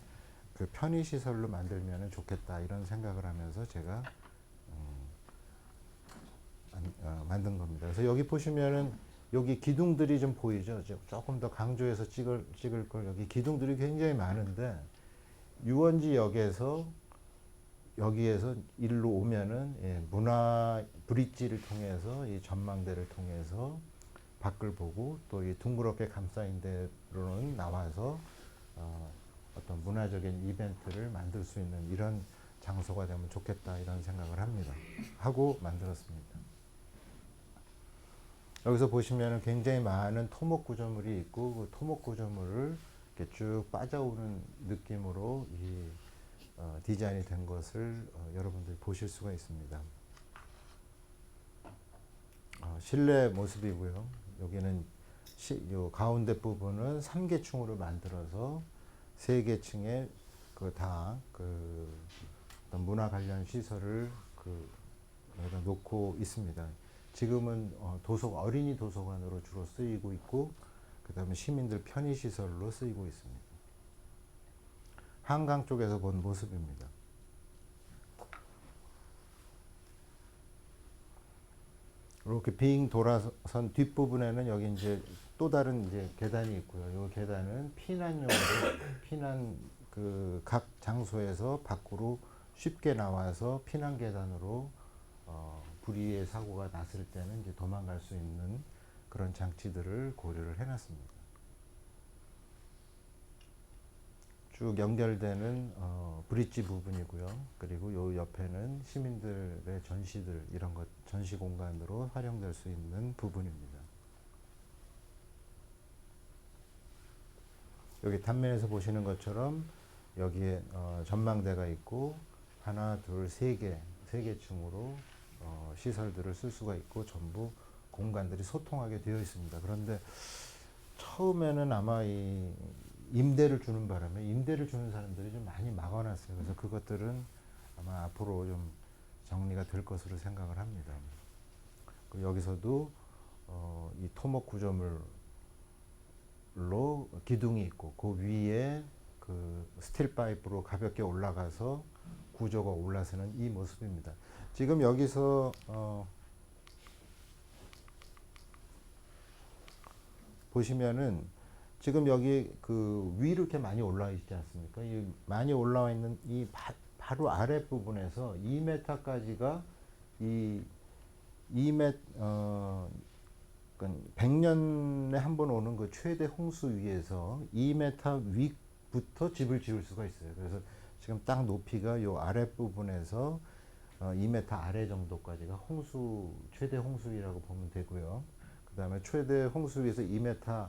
그 편의시설로 만들면 좋겠다 이런 생각을 하면서 제가 만든 겁니다. 그래서 여기 보시면은 여기 기둥들이 좀 보이죠. 조금 더 강조해서 찍을 걸, 여기 기둥들이 굉장히 많은데 유원지역에서 여기에서 일로 오면은 문화 브릿지를 통해서 이 전망대를 통해서 밖을 보고 또 이 둥그렇게 감싸인 데로는 나와서 어떤 문화적인 이벤트를 만들 수 있는 이런 장소가 되면 좋겠다 이런 생각을 합니다. 하고 만들었습니다. 여기서 보시면 굉장히 많은 토목 구조물이 있고 그 토목 구조물을 이렇게 쭉 빠져오는 느낌으로 이 디자인이 된 것을 여러분들이 보실 수가 있습니다. 실내 모습이고요. 여기는 요 가운데 부분은 3계층으로 만들어서 3계층에 그 어떤 문화 관련 시설을 여기다 놓고 있습니다. 지금은 어린이 도서관으로 주로 쓰이고 있고 그 다음에 시민들 편의시설로 쓰이고 있습니다. 한강 쪽에서 본 모습입니다. 이렇게 빙 돌아선 뒷부분에는 여기 이제 또 다른 이제 계단이 있고요. 이 계단은 피난용으로 피난 각 장소에서 밖으로 쉽게 나와서 피난 계단으로 불의의 사고가 났을 때는 이제 도망갈 수 있는 그런 장치들을 고려를 해놨습니다. 쭉 연결되는 브릿지 부분이고요. 그리고 요 옆에는 시민들의 전시들 이런 것 전시 공간으로 활용될 수 있는 부분입니다. 여기 단면에서 보시는 것처럼 여기에 전망대가 있고 하나, 둘, 세 개 층으로 시설들을 쓸 수가 있고 전부 공간들이 소통하게 되어 있습니다. 그런데 처음에는 아마 이 임대를 주는 바람에 임대를 주는 사람들이 좀 많이 막아놨어요. 그래서 그것들은 아마 앞으로 좀 정리가 될 것으로 생각을 합니다. 여기서도 이 토목 구조물로 기둥이 있고 그 위에 그 스틸 파이프로 가볍게 올라가서 구조가 올라서는 이 모습입니다. 지금 여기서 보시면은 지금 여기 그 위로 이렇게 많이 올라와 있지 않습니까? 이 많이 올라와 있는 이 바로 아래 부분에서 2m까지가 이 2m 100년에 한 번 오는 그 최대 홍수 위에서 2m 위부터 집을 지을 수가 있어요. 그래서 지금 딱 높이가 요 아래 부분에서 2m 아래 정도까지가 홍수 최대 홍수위라고 보면 되고요. 그 다음에 최대 홍수위에서 2m로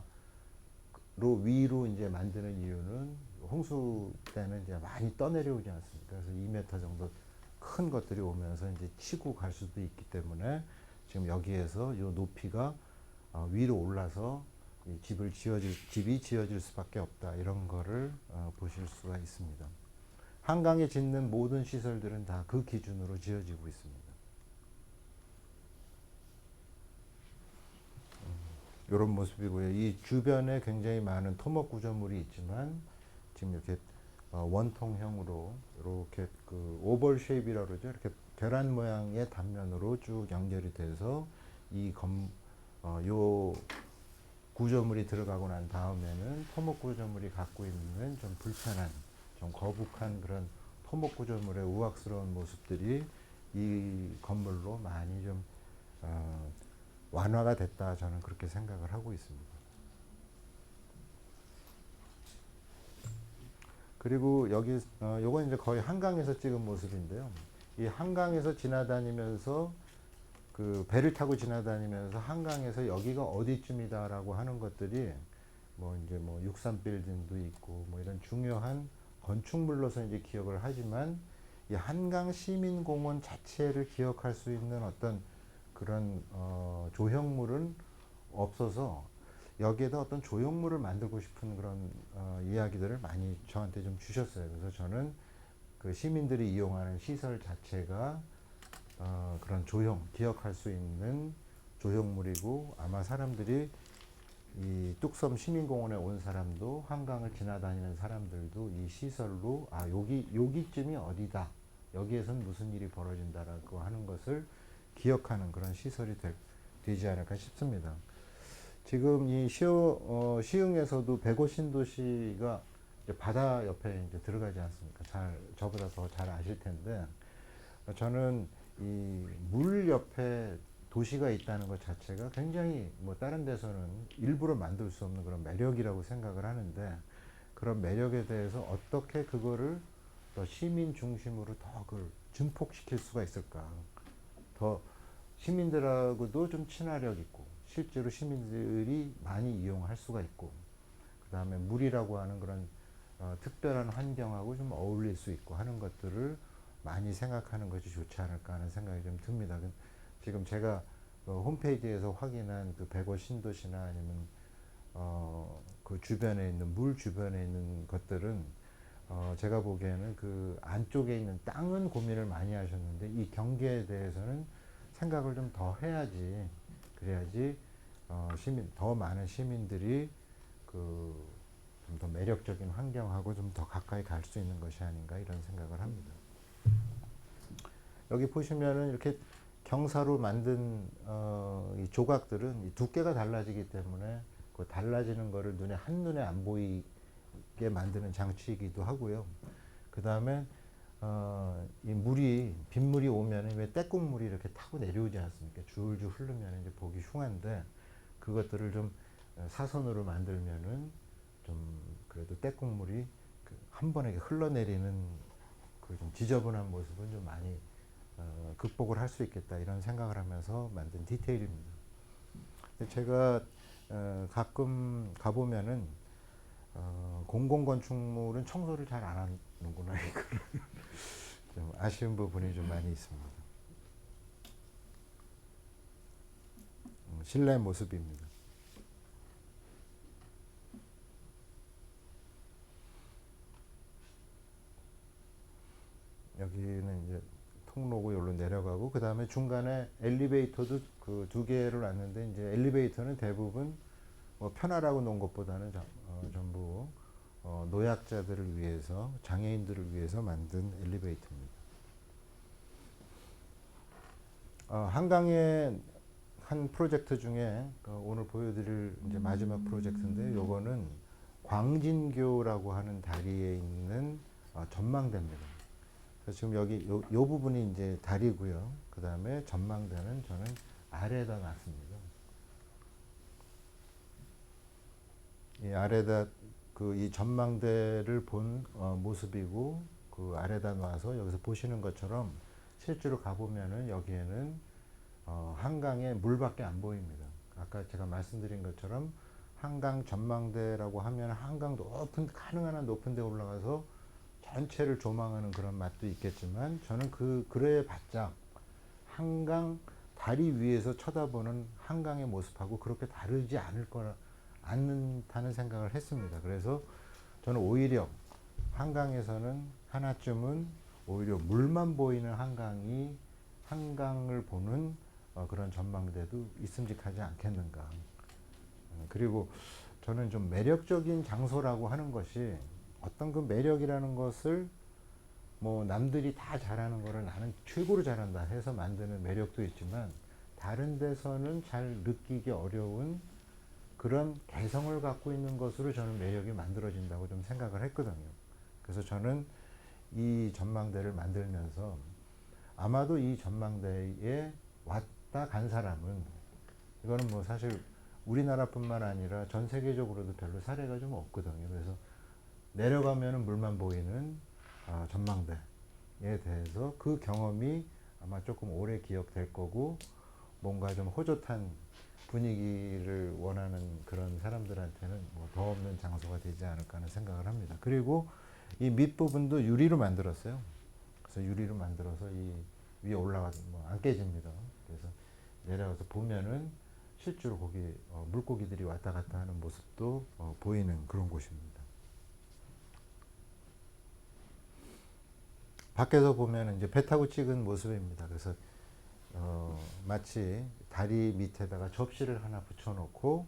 위로 이제 만드는 이유는 홍수 때는 이제 많이 떠내려오지 않습니까? 그래서 2m 정도 큰 것들이 오면서 이제 치고 갈 수도 있기 때문에 지금 여기에서 요 높이가 위로 올라서 집이 지어질 수밖에 없다. 이런 거를 보실 수가 있습니다. 한강에 짓는 모든 시설들은 다 그 기준으로 지어지고 있습니다. 이런 모습이고요. 이 주변에 굉장히 많은 토목 구조물이 있지만 지금 이렇게 원통형으로 이렇게 그 오벌 쉐입이라고 그러죠. 이렇게 계란 모양의 단면으로 쭉 연결이 돼서 요 구조물이 들어가고 난 다음에는 토목 구조물이 갖고 있는 좀 불편한, 좀 거북한 그런 토목 구조물의 우악스러운 모습들이 이 건물로 많이 좀 완화가 됐다, 저는 그렇게 생각을 하고 있습니다. 그리고 여기 요건 이제 거의 한강에서 찍은 모습인데요. 이 한강에서 지나다니면서 그 배를 타고 지나다니면서 한강에서 여기가 어디쯤이다라고 하는 것들이 뭐 이제 뭐 63 빌딩도 있고 뭐 이런 중요한 건축물로서 이제 기억을 하지만 이 한강 시민공원 자체를 기억할 수 있는 어떤 그런 조형물은 없어서 여기에다 어떤 조형물을 만들고 싶은 그런 이야기들을 많이 저한테 좀 주셨어요. 그래서 저는 그 시민들이 이용하는 시설 자체가 그런 기억할 수 있는 조형물이고 아마 사람들이 이 뚝섬 시민공원에 온 사람도 한강을 지나다니는 사람들도 이 시설로 여기쯤이 어디다, 여기에선 무슨 일이 벌어진다라고 하는 것을 기억하는 그런 시설이 되지 않을까 싶습니다. 지금 이 시흥에서도 백오 신도시가 바다 옆에 이제 들어가지 않습니까? 저보다 더 잘 아실 텐데, 저는 이 물 옆에 도시가 있다는 것 자체가 굉장히 뭐 다른 데서는 일부러 만들 수 없는 그런 매력이라고 생각을 하는데, 그런 매력에 대해서 어떻게 그거를 더 시민 중심으로 더 그걸 증폭시킬 수가 있을까? 더 시민들하고도 좀 친화력 있고 실제로 시민들이 많이 이용할 수가 있고 그 다음에 물이라고 하는 그런 특별한 환경하고 좀 어울릴 수 있고 하는 것들을 많이 생각하는 것이 좋지 않을까 하는 생각이 좀 듭니다. 지금 제가 홈페이지에서 확인한 그 백오 신도시나 아니면 그 주변에 있는 물 주변에 있는 것들은 제가 보기에는 그 안쪽에 있는 땅은 고민을 많이 하셨는데 이 경계에 대해서는 생각을 좀 더 해야지 그래야지 더 많은 시민들이 그 좀 더 매력적인 환경하고 좀 더 가까이 갈 수 있는 것이 아닌가 이런 생각을 합니다. 여기 보시면은 이렇게 경사로 만든 이 조각들은 이 두께가 달라지기 때문에 그 달라지는 거를 한눈에 안 보이게 만드는 장치이기도 하고요. 그 다음에 이 빗물이 오면 왜 떼국물이 이렇게 타고 내려오지 않습니까? 줄줄 흐르면 이제 보기 흉한데 그것들을 좀 사선으로 만들면은 좀 그래도 떼국물이 한 번에 흘러내리는 그 좀 지저분한 모습은 좀 많이 극복을 할 수 있겠다 이런 생각을 하면서 만든 디테일입니다. 제가 가끔 가보면은 공공건축물은 청소를 잘 안 하는구나 이거를 좀 아쉬운 부분이 좀 많이 있습니다. 실내 모습입니다. 여기는 이제 통로고 여기로 내려가고 그 다음에 중간에 엘리베이터도 그 두 개를 놨는데 이제 엘리베이터는 대부분 뭐 편하라고 놓은 것보다는 전부 노약자들을 위해서 장애인들을 위해서 만든 엘리베이터입니다. 한강의 한 프로젝트 중에 오늘 보여드릴 이제 마지막 프로젝트인데 요거는 광진교라고 하는 다리에 있는 전망대입니다. 그래서 지금 여기 요 부분이 이제 다리고요. 그 다음에 전망대는 저는 아래에다 놨습니다. 이 아래다 이 전망대를 본 모습이고 그 아래다 놔서 여기서 보시는 것처럼 실제로 가보면은 여기에는 한강에 물밖에 안 보입니다. 아까 제가 말씀드린 것처럼 한강 전망대라고 하면 한강 가능한 한 높은 데 올라가서 전체를 조망하는 그런 맛도 있겠지만 저는 그래 봤자 한강 다리 위에서 쳐다보는 한강의 모습하고 그렇게 다르지 않다는 생각을 했습니다. 그래서 저는 오히려 한강에서는 하나쯤은 오히려 물만 보이는 한강을 보는 그런 전망대도 있음직하지 않겠는가. 그리고 저는 좀 매력적인 장소라고 하는 것이 어떤 그 매력이라는 것을 뭐 남들이 다 잘하는 거를 나는 최고로 잘한다 해서 만드는 매력도 있지만 다른 데서는 잘 느끼기 어려운 그런 개성을 갖고 있는 것으로 저는 매력이 만들어진다고 좀 생각을 했거든요. 그래서 저는 이 전망대를 만들면서 아마도 이 전망대에 왔다 간 사람은 이거는 뭐 사실 우리나라뿐만 아니라 전 세계적으로도 별로 사례가 좀 없거든요. 그래서 내려가면은 물만 보이는 전망대에 대해서 그 경험이 아마 조금 오래 기억될 거고 뭔가 좀 호젓한 분위기를 원하는 그런 사람들한테는 뭐 더 없는 장소가 되지 않을까 하는 생각을 합니다. 그리고 이 밑부분도 유리로 만들었어요. 그래서 유리로 만들어서 이 위에 올라가도 안 깨집니다. 그래서 내려가서 보면은 실제로 거기 물고기들이 왔다 갔다 하는 모습도 보이는 그런 곳입니다. 밖에서 보면 이제 배 타고 찍은 모습입니다. 그래서 마치 다리 밑에다가 접시를 하나 붙여놓고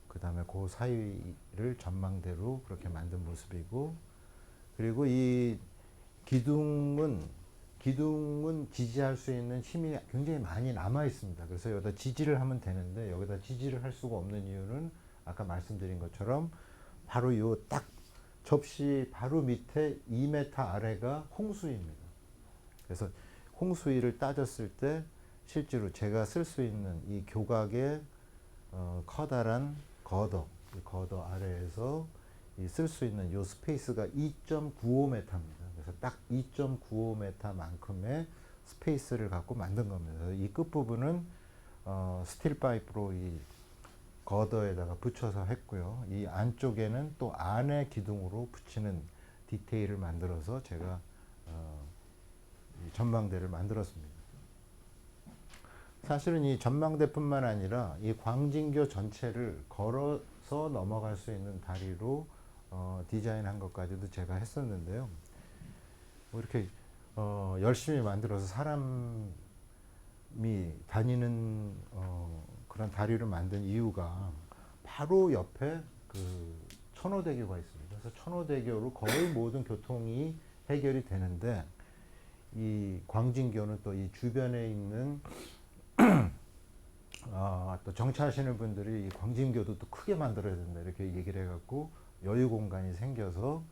그 다음에 그 사이를 전망대로 그렇게 만든 모습이고 그리고 이 기둥은 지지할 수 있는 힘이 굉장히 많이 남아 있습니다. 그래서 여기다 지지를 하면 되는데 여기다 지지를 할 수가 없는 이유는 아까 말씀드린 것처럼 바로 요 딱 접시 바로 밑에 2m 아래가 홍수입니다. 그래서 홍수위를 따졌을 때 실제로 제가 쓸 수 있는 이 교각의 커다란 거더 아래에서 쓸 수 있는 이 스페이스가 2.95m입니다. 그래서 딱 2.95m만큼의 스페이스를 갖고 만든 겁니다. 이 끝부분은 스틸 파이프로 이 거더에다가 붙여서 했고요. 이 안쪽에는 또 안에 기둥으로 붙이는 디테일을 만들어서 제가 이 전망대를 만들었습니다. 사실은 이 전망대뿐만 아니라 이 광진교 전체를 걸어서 넘어갈 수 있는 다리로 디자인한 것까지도 제가 했었는데요. 뭐 이렇게 열심히 만들어서 사람이 다니는 그런 다리를 만든 이유가 바로 옆에 그 천호대교가 있습니다. 그래서 천호대교로 거의 모든 교통이 해결이 되는데 이 광진교는 또 이 주변에 있는 또 정차하시는 분들이 이 광진교도 또 크게 만들어야 된다 이렇게 얘기를 해갖고 여유 공간이 생겨서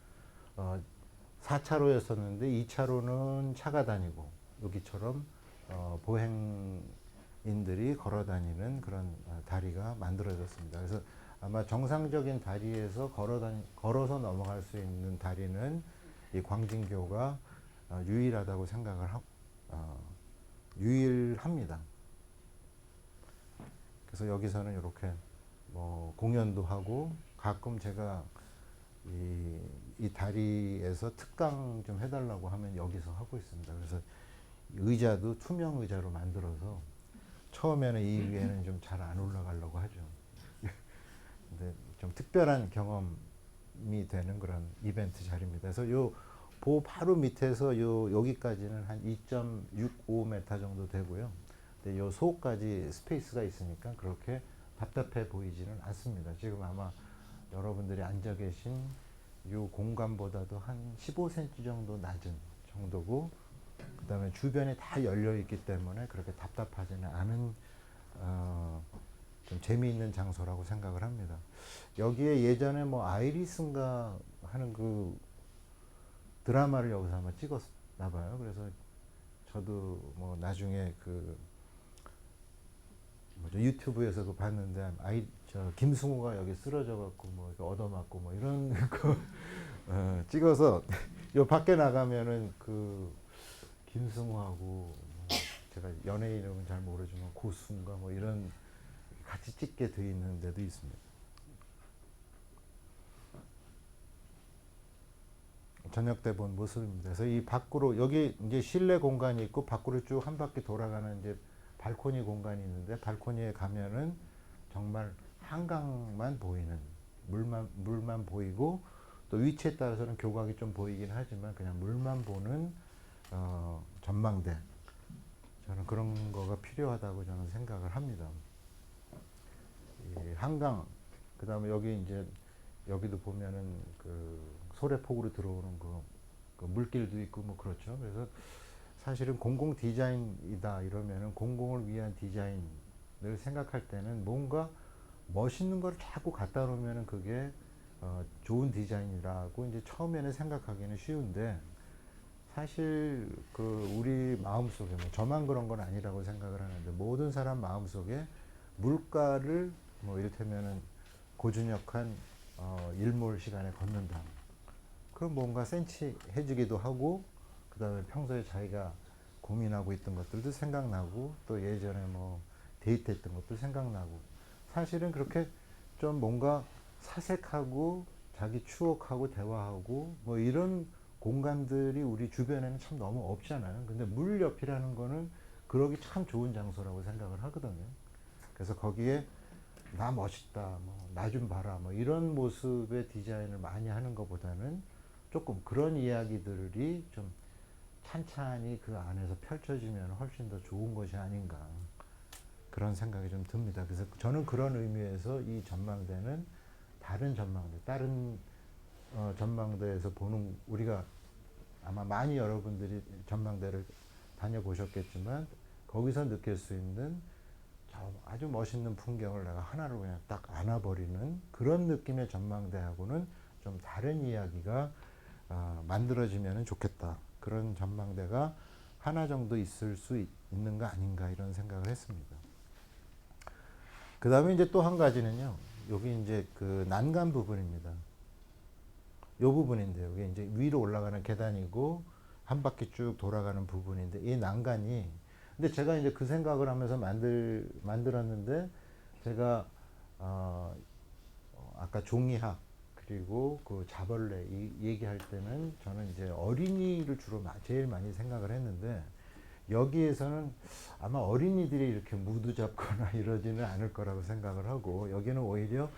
4차로였었는데 2차로는 차가 다니고 여기처럼 보행인들이 걸어 다니는 그런 다리가 만들어졌습니다. 그래서 아마 정상적인 다리에서 걸어서 넘어갈 수 있는 다리는 이 광진교가 유일하다고 생각을 유일합니다. 그래서 여기서는 이렇게 뭐 공연도 하고 가끔 제가 이 다리에서 특강 좀 해달라고 하면 여기서 하고 있습니다. 그래서 의자도 투명 의자로 만들어서 처음에는 이 위에는 좀 잘 안 올라가려고 하죠. 근데 좀 특별한 경험이 되는 그런 이벤트 자리입니다. 그래서 요 보 바로 밑에서 여기까지는 한 2.65m 정도 되고요. 근데 요 속까지 스페이스가 있으니까 그렇게 답답해 보이지는 않습니다. 지금 아마 여러분들이 앉아 계신 요 공간보다도 한 15cm 정도 낮은 정도고, 그 다음에 주변이 다 열려 있기 때문에 그렇게 답답하지는 않은 좀 재미있는 장소라고 생각을 합니다. 여기에 예전에 뭐 아이리스인가 하는 그 드라마를 여기서 아마 찍었나 봐요. 그래서 저도 뭐 나중에 그 뭐죠, 유튜브에서 그 봤는데 김승우가 여기 쓰러져 갖고 뭐 얻어맞고 뭐 이런 거 찍어서 요 밖에 나가면은 그 김승우하고 뭐 제가 연예인 이름은 잘 모르지만 고수인가 뭐 이런 같이 찍게 돼 있는 데도 있습니다. 저녁 때 본 모습입니다. 그래서 이 밖으로 여기 이제 실내 공간이 있고 밖으로 쭉 한 바퀴 돌아가는 이제 발코니 공간이 있는데 발코니에 가면은 정말 한강만 보이는 물만 보이고 또 위치에 따라서는 교각이 좀 보이긴 하지만 그냥 물만 보는 전망대. 저는 그런 거가 필요하다고 저는 생각을 합니다. 이 한강, 그 다음에 여기 이제 여기도 보면은 그 소래폭으로 들어오는 그 물길도 있고 뭐 그렇죠. 그래서 사실은 공공 디자인이다 이러면은 공공을 위한 디자인을 생각할 때는 뭔가 멋있는 걸 자꾸 갖다 놓으면은 그게 좋은 디자인이라고 이제 처음에는 생각하기는 쉬운데 사실 그 우리 마음속에 뭐 저만 그런 건 아니라고 생각을 하는데 모든 사람 마음속에 물가를 뭐 이를테면은 고준혁한 일몰 시간에 걷는다. 그럼 뭔가 센치해지기도 하고 그 다음에 평소에 자기가 고민하고 있던 것들도 생각나고 또 예전에 뭐 데이트했던 것도 생각나고 사실은 그렇게 좀 뭔가 사색하고 자기 추억하고 대화하고 뭐 이런 공간들이 우리 주변에는 참 너무 없잖아요. 근데 물 옆이라는 거는 그러기 참 좋은 장소라고 생각을 하거든요. 그래서 거기에 나 멋있다, 뭐 나 좀 봐라, 뭐 이런 모습의 디자인을 많이 하는 것보다는 조금 그런 이야기들이 좀 찬찬히 그 안에서 펼쳐지면 훨씬 더 좋은 것이 아닌가 그런 생각이 좀 듭니다. 그래서 저는 그런 의미에서 이 전망대는 다른 전망대, 다른 전망대에서 보는 우리가 아마 많이 여러분들이 전망대를 다녀보셨겠지만 거기서 느낄 수 있는 아주 멋있는 풍경을 내가 하나로 그냥 딱 안아버리는 그런 느낌의 전망대하고는 좀 다른 이야기가 만들어지면 좋겠다. 그런 전망대가 하나 정도 있을 수 있는 거 아닌가 이런 생각을 했습니다. 그 다음에 이제 또 한 가지는요. 여기 이제 그 난간 부분입니다. 요 부분인데요. 여기 이제 위로 올라가는 계단이고 한 바퀴 쭉 돌아가는 부분인데 이 난간이 근데 제가 이제 그 생각을 하면서 만들었는데 제가 아까 종이학 그리고 그 자벌레 이 얘기할 때는 저는 이제 어린이를 주로 제일 많이 생각을 했는데 여기에서는 아마 어린이들이 이렇게 무드 잡거나 이러지는 않을 거라고 생각을 하고 여기는 오히려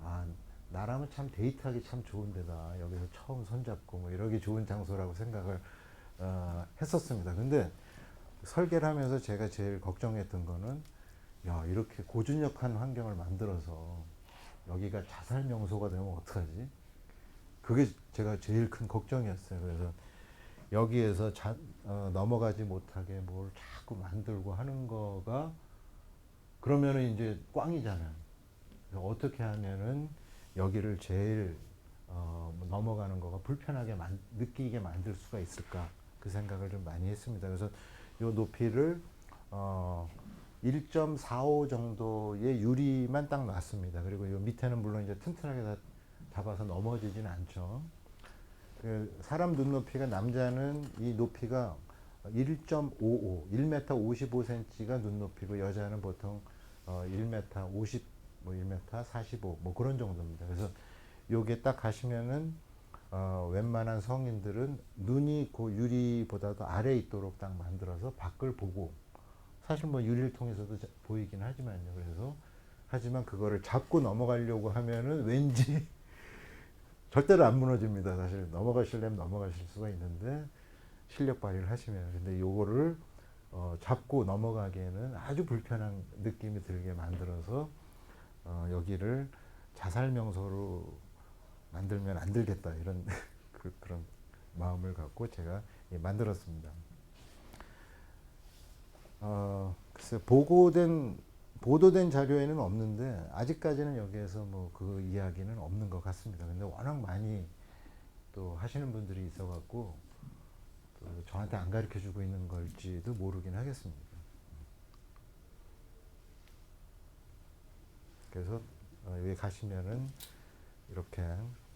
아 나라면 참 데이트하기 참 좋은 데다 여기서 처음 손잡고 뭐 이러기 좋은 장소라고 생각을 했었습니다. 근데 설계를 하면서 제가 제일 걱정했던 거는 야 이렇게 고준역한 환경을 만들어서 여기가 자살 명소가 되면 어떡하지? 그게 제가 제일 큰 걱정이었어요. 그래서 여기에서 넘어가지 못하게 뭘 자꾸 만들고 하는 거가 그러면은 이제 꽝이잖아요. 그래서 어떻게 하면은 여기를 제일 넘어가는 거가 불편하게 느끼게 만들 수가 있을까 그 생각을 좀 많이 했습니다. 그래서 이 높이를 1.45 정도의 유리만 딱 놨습니다. 그리고 이 밑에는 물론 이제 튼튼하게 다 잡아서 넘어지지는 않죠. 그 사람 눈높이가 남자는 이 높이가 1.55, 1m 55cm가 눈높이고 여자는 보통 1m 50, 뭐 1m 45, 뭐 그런 정도입니다. 그래서 요게 딱 가시면은 웬만한 성인들은 눈이 그 유리보다도 아래에 있도록 딱 만들어서 밖을 보고 사실 뭐 유리를 통해서도 보이긴 하지만요. 그래서 하지만 그거를 잡고 넘어가려고 하면은 왠지 절대로 안 무너집니다. 사실 넘어가시려면 넘어가실 수가 있는데 실력 발휘를 하시면 근데 요거를 잡고 넘어가기에는 아주 불편한 느낌이 들게 만들어서 여기를 자살 명소로 만들면 안 되겠다 이런 그런 마음을 갖고 제가 만들었습니다. 글쎄 보도된 자료에는 없는데 아직까지는 여기에서 뭐 그 이야기는 없는 것 같습니다. 근데 워낙 많이 또 하시는 분들이 있어갖고 또 저한테 안 가르쳐 주고 있는 걸지도 모르긴 하겠습니다. 그래서 여기 가시면은 이렇게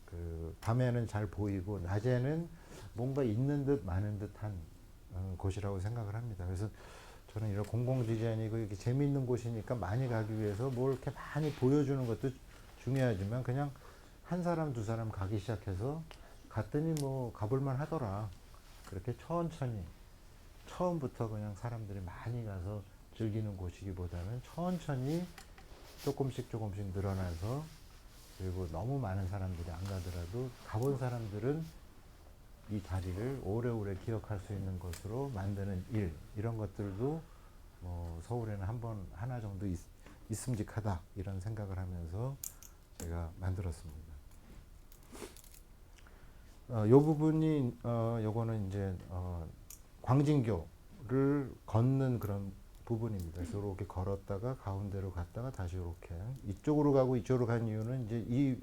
그 밤에는 잘 보이고 낮에는 뭔가 있는 듯 많은 듯한 곳이라고 생각을 합니다. 그래서 저는 이런 공공 디자인이고 이렇게 재미있는 곳이니까 많이 가기 위해서 뭘 이렇게 많이 보여주는 것도 중요하지만 그냥 한 사람 두 사람 가기 시작해서 갔더니 뭐 가볼만 하더라. 그렇게 천천히 처음부터 그냥 사람들이 많이 가서 즐기는 곳이기보다는 천천히 조금씩 늘어나서 그리고 너무 많은 사람들이 안 가더라도 가본 사람들은 이 자리를 오래오래 기억할 수 있는 것으로 만드는 일 이런 것들도 서울에는 하나 정도 있음직하다 이런 생각을 하면서 제가 만들었습니다. 요 부분이 요거는 이제 광진교를 걷는 그런 부분입니다. 그래서 이렇게 걸었다가 가운데로 갔다가 다시 이렇게 이쪽으로 가고 이쪽으로 간 이유는 이제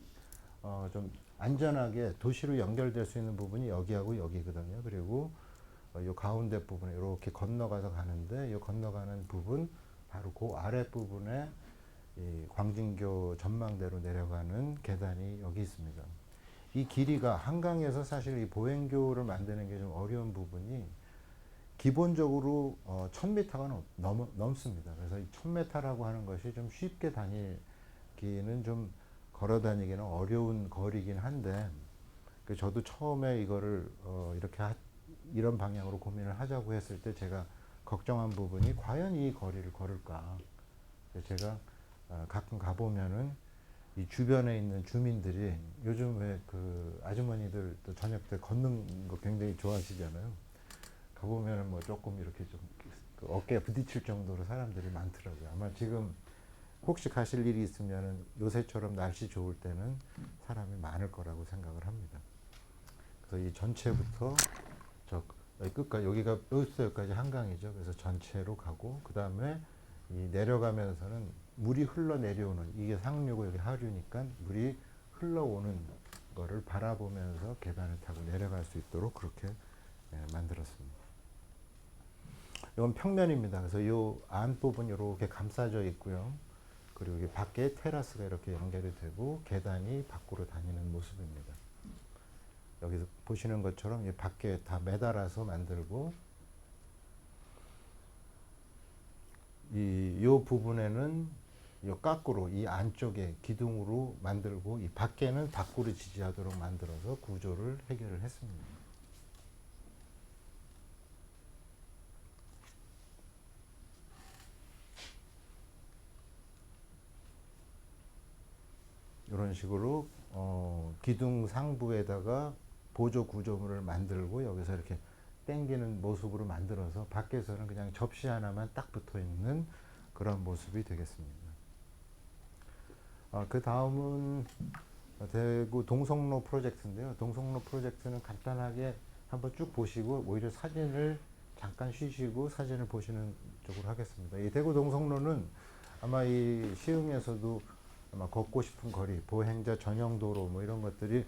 좀 안전하게 도시로 연결될 수 있는 부분이 여기하고 여기거든요. 그리고 이 가운데 부분에 이렇게 건너가서 가는데 이 건너가는 부분 바로 그 아래 부분에 이 광진교 전망대로 내려가는 계단이 여기 있습니다. 이 길이가 한강에서 사실 이 보행교를 만드는 게 좀 어려운 부분이 기본적으로 1000m가 넘습니다. 그래서 이 1000m라고 하는 것이 좀 쉽게 다니기는 좀 걸어 다니기는 어려운 거리긴 한데 저도 처음에 이거를 이렇게 이런 방향으로 고민을 하자고 했을 때 제가 걱정한 부분이 과연 이 거리를 걸을까. 제가 가끔 가보면은 이 주변에 있는 주민들이 요즘 왜 그 아주머니들 또 저녁 때 걷는 거 굉장히 좋아하시잖아요. 가보면은 뭐 조금 이렇게 좀 그 어깨에 부딪힐 정도로 사람들이 많더라고요. 아마 지금 혹시 가실 일이 있으면은 요새처럼 날씨 좋을 때는 사람이 많을 거라고 생각을 합니다. 그래서 이 전체부터 저 끝까지 여기가 여기서 여기까지 한강이죠. 그래서 전체로 가고 그 다음에 이 내려가면서는 물이 흘러 내려오는 이게 상류고 여기 하류니까 물이 흘러오는 거를 바라보면서 계단을 타고 내려갈 수 있도록 그렇게 만들었습니다. 이건 평면입니다. 그래서 이 안부분 이렇게 감싸져 있고요. 그리고 여기 밖에 테라스가 이렇게 연결이 되고 계단이 밖으로 다니는 모습입니다. 여기서 보시는 것처럼 이 밖에 다 매달아서 만들고, 요 부분에는 요 까꾸로 이 안쪽에 기둥으로 만들고, 이 밖에는 밖으로 지지하도록 만들어서 구조를 해결을 했습니다. 이런 식으로 기둥 상부에다가 보조 구조물을 만들고 여기서 이렇게 당기는 모습으로 만들어서 밖에서는 그냥 접시 하나만 딱 붙어 있는 그런 모습이 되겠습니다. 그 다음은 대구 동성로 프로젝트인데요. 동성로 프로젝트는 간단하게 한번 쭉 보시고 오히려 사진을 잠깐 쉬시고 사진을 보시는 쪽으로 하겠습니다. 이 대구 동성로는 아마 이 시흥에서도 아마 걷고 싶은 거리, 보행자 전용 도로 뭐 이런 것들이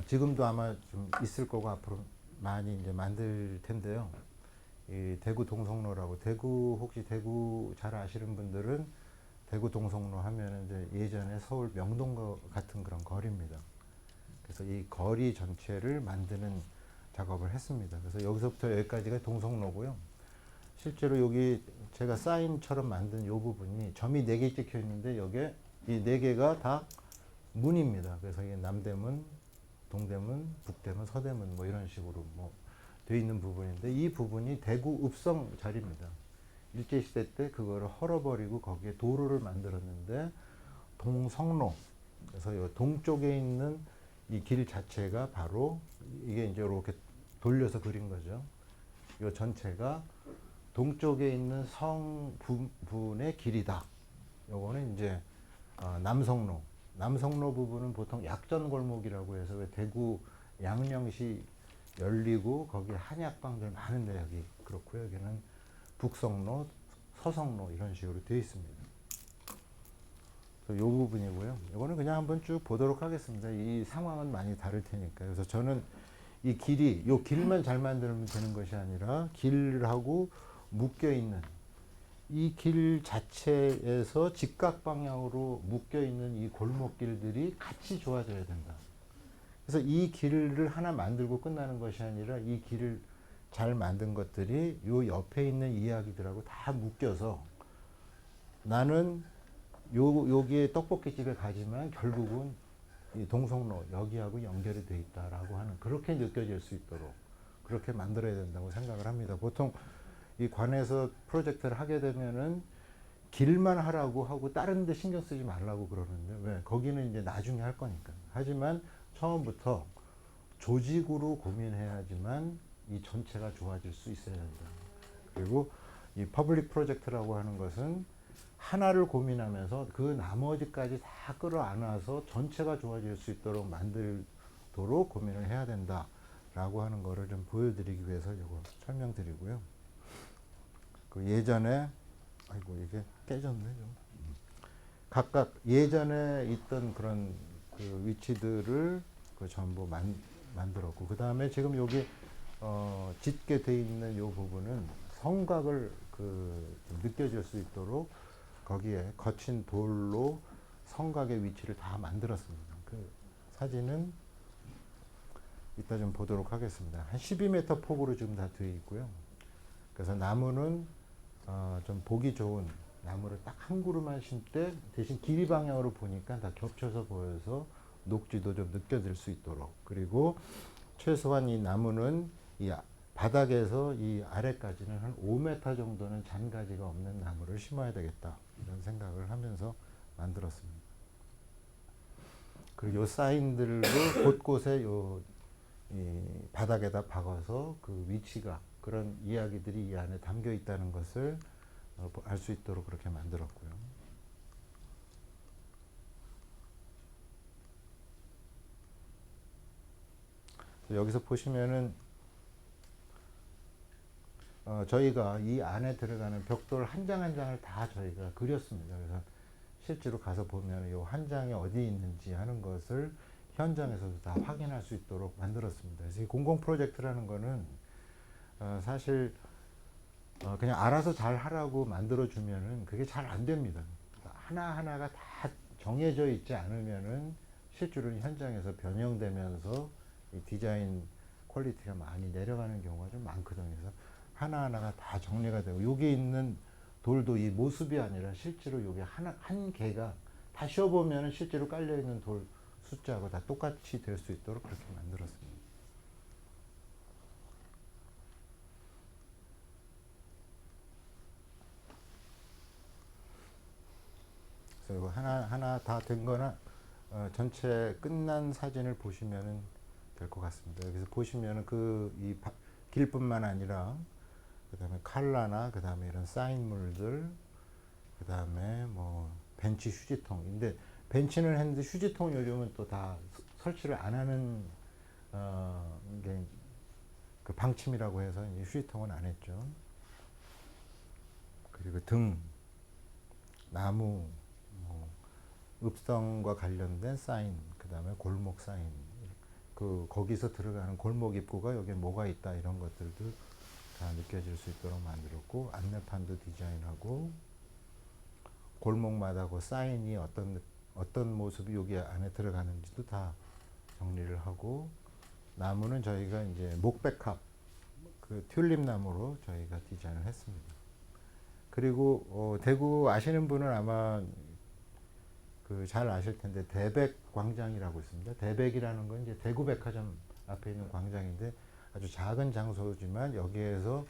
지금도 아마 좀 있을 거고 앞으로 많이 이제 만들 텐데요. 이 대구 동성로라고, 대구 혹시 대구 잘 아시는 분들은 대구 동성로 하면 이제 예전에 서울 명동 같은 그런 거리입니다. 그래서 이 거리 전체를 만드는 작업을 했습니다. 그래서 여기서부터 여기까지가 동성로고요. 실제로 여기 제가 사인처럼 만든 이 부분이 점이 4개 찍혀 있는데 여기에 이 4개가 다 문입니다. 그래서 이게 남대문, 동대문, 북대문, 서대문 뭐 이런 식으로 뭐 되어 있는 부분인데, 이 부분이 대구 읍성 자리입니다. 일제시대 때 그거를 헐어버리고 거기에 도로를 만들었는데 동성로, 그래서 이 동쪽에 있는 이 길 자체가 바로 이게 이제 이렇게 돌려서 그린 거죠. 이 전체가 동쪽에 있는 성 부분의 길이다. 요거는 이제 남성로. 남성로 부분은 보통 약전골목이라고 해서 왜 대구 양명시 열리고 거기 한약방들 많은데 여기 그렇고요. 여기는 북성로, 서성로 이런 식으로 되어 있습니다. 그래서 요 부분이고요. 이거는 그냥 한번 쭉 보도록 하겠습니다. 이 상황은 많이 다를 테니까. 그래서 저는 이 길이, 요 길만 잘 만들면 되는 것이 아니라 길하고 묶여 있는 이 길 자체에서 직각 방향으로 묶여 있는 이 골목길들이 같이 좋아져야 된다. 그래서 이 길을 하나 만들고 끝나는 것이 아니라 이 길을 잘 만든 것들이 요 옆에 있는 이야기들하고 다 묶여서 나는 여기에 떡볶이집에 가지만 결국은 이 동성로 여기하고 연결이 돼 있다라고 하는, 그렇게 느껴질 수 있도록 그렇게 만들어야 된다고 생각을 합니다. 보통 이 관에서 프로젝트를 하게 되면은 길만 하라고 하고 다른 데 신경 쓰지 말라고 그러는데, 왜? 거기는 이제 나중에 할 거니까. 하지만 처음부터 조직으로 고민해야지만 이 전체가 좋아질 수 있어야 된다. 그리고 이 퍼블릭 프로젝트라고 하는 것은 하나를 고민하면서 그 나머지까지 다 끌어안아서 전체가 좋아질 수 있도록 만들도록 고민을 해야 된다라고 하는 거를 좀 보여드리기 위해서 이거 설명드리고요. 그 예전에, 아이고 이게 깨졌네 좀. 각각 예전에 있던 그런 그 위치들을 그 전부 만들었고, 그 다음에 지금 여기 짓게 돼 있는 요 부분은 성곽을 그 느껴질 수 있도록 거기에 거친 돌로 성곽의 위치를 다 만들었습니다. 그 사진은 이따 좀 보도록 하겠습니다. 한 12m 폭으로 지금 다 되어 있고요. 그래서 나무는 좀 보기 좋은 나무를 딱 한 그루만 심되 대신 길이 방향으로 보니까 다 겹쳐서 보여서 녹지도 좀 느껴질 수 있도록, 그리고 최소한 이 나무는 이 바닥에서 이 아래까지는 한 5m 정도는 잔가지가 없는 나무를 심어야 되겠다, 이런 생각을 하면서 만들었습니다. 그리고 요 사인들도 곳곳에 이 바닥에다 박아서 그 위치가, 그런 이야기들이 이 안에 담겨 있다는 것을 알 수 있도록 그렇게 만들었고요. 여기서 보시면은 저희가 이 안에 들어가는 벽돌 한 장 한 장을 다 저희가 그렸습니다. 그래서 실제로 가서 보면 이 한 장이 어디 있는지 하는 것을 현장에서도 다 확인할 수 있도록 만들었습니다. 그래서 이 공공 프로젝트라는 거는 사실 그냥 알아서 잘 하라고 만들어 주면은 그게 잘 안 됩니다. 하나하나가 다 정해져 있지 않으면은 실제로는 현장에서 변형되면서 이 디자인 퀄리티가 많이 내려가는 경우가 좀 많거든요. 그래서 하나하나가 다 정리가 되고 여기 있는 돌도 이 모습이 아니라 실제로 여기 한 개가 다 쉬어보면 실제로 깔려있는 돌 숫자하고 다 똑같이 될 수 있도록 그렇게 만들었습니다. 그래서 하나 다 된 거나 전체 끝난 사진을 보시면 될 것 같습니다. 여기서 보시면 이 길뿐만 아니라 그 다음에 칼라나 그 다음에 이런 사인물들 그 다음에 뭐 벤치 휴지통인데 벤치는 했는데 휴지통 요즘은 또 다 설치를 안 하는 게 그 방침이라고 해서 이제 휴지통은 안 했죠. 그리고 등, 나무, 뭐 읍성과 관련된 사인, 그 다음에 골목 사인, 거기서 들어가는 골목 입구가 여기 뭐가 있다 이런 것들도 다 느껴질 수 있도록 만들었고 안내판도 디자인하고 골목마다 그 사인이 어떤 모습이 여기 안에 들어가는지도 다 정리를 하고 나무는 저희가 이제 목백합 그 튤립 나무로 저희가 디자인을 했습니다. 그리고 대구 아시는 분은 아마 그 잘 아실 텐데 대백 광장이라고 있습니다. 대백이라는 건 이제 대구 백화점 앞에 있는 광장인데 아주 작은 장소지만 여기에서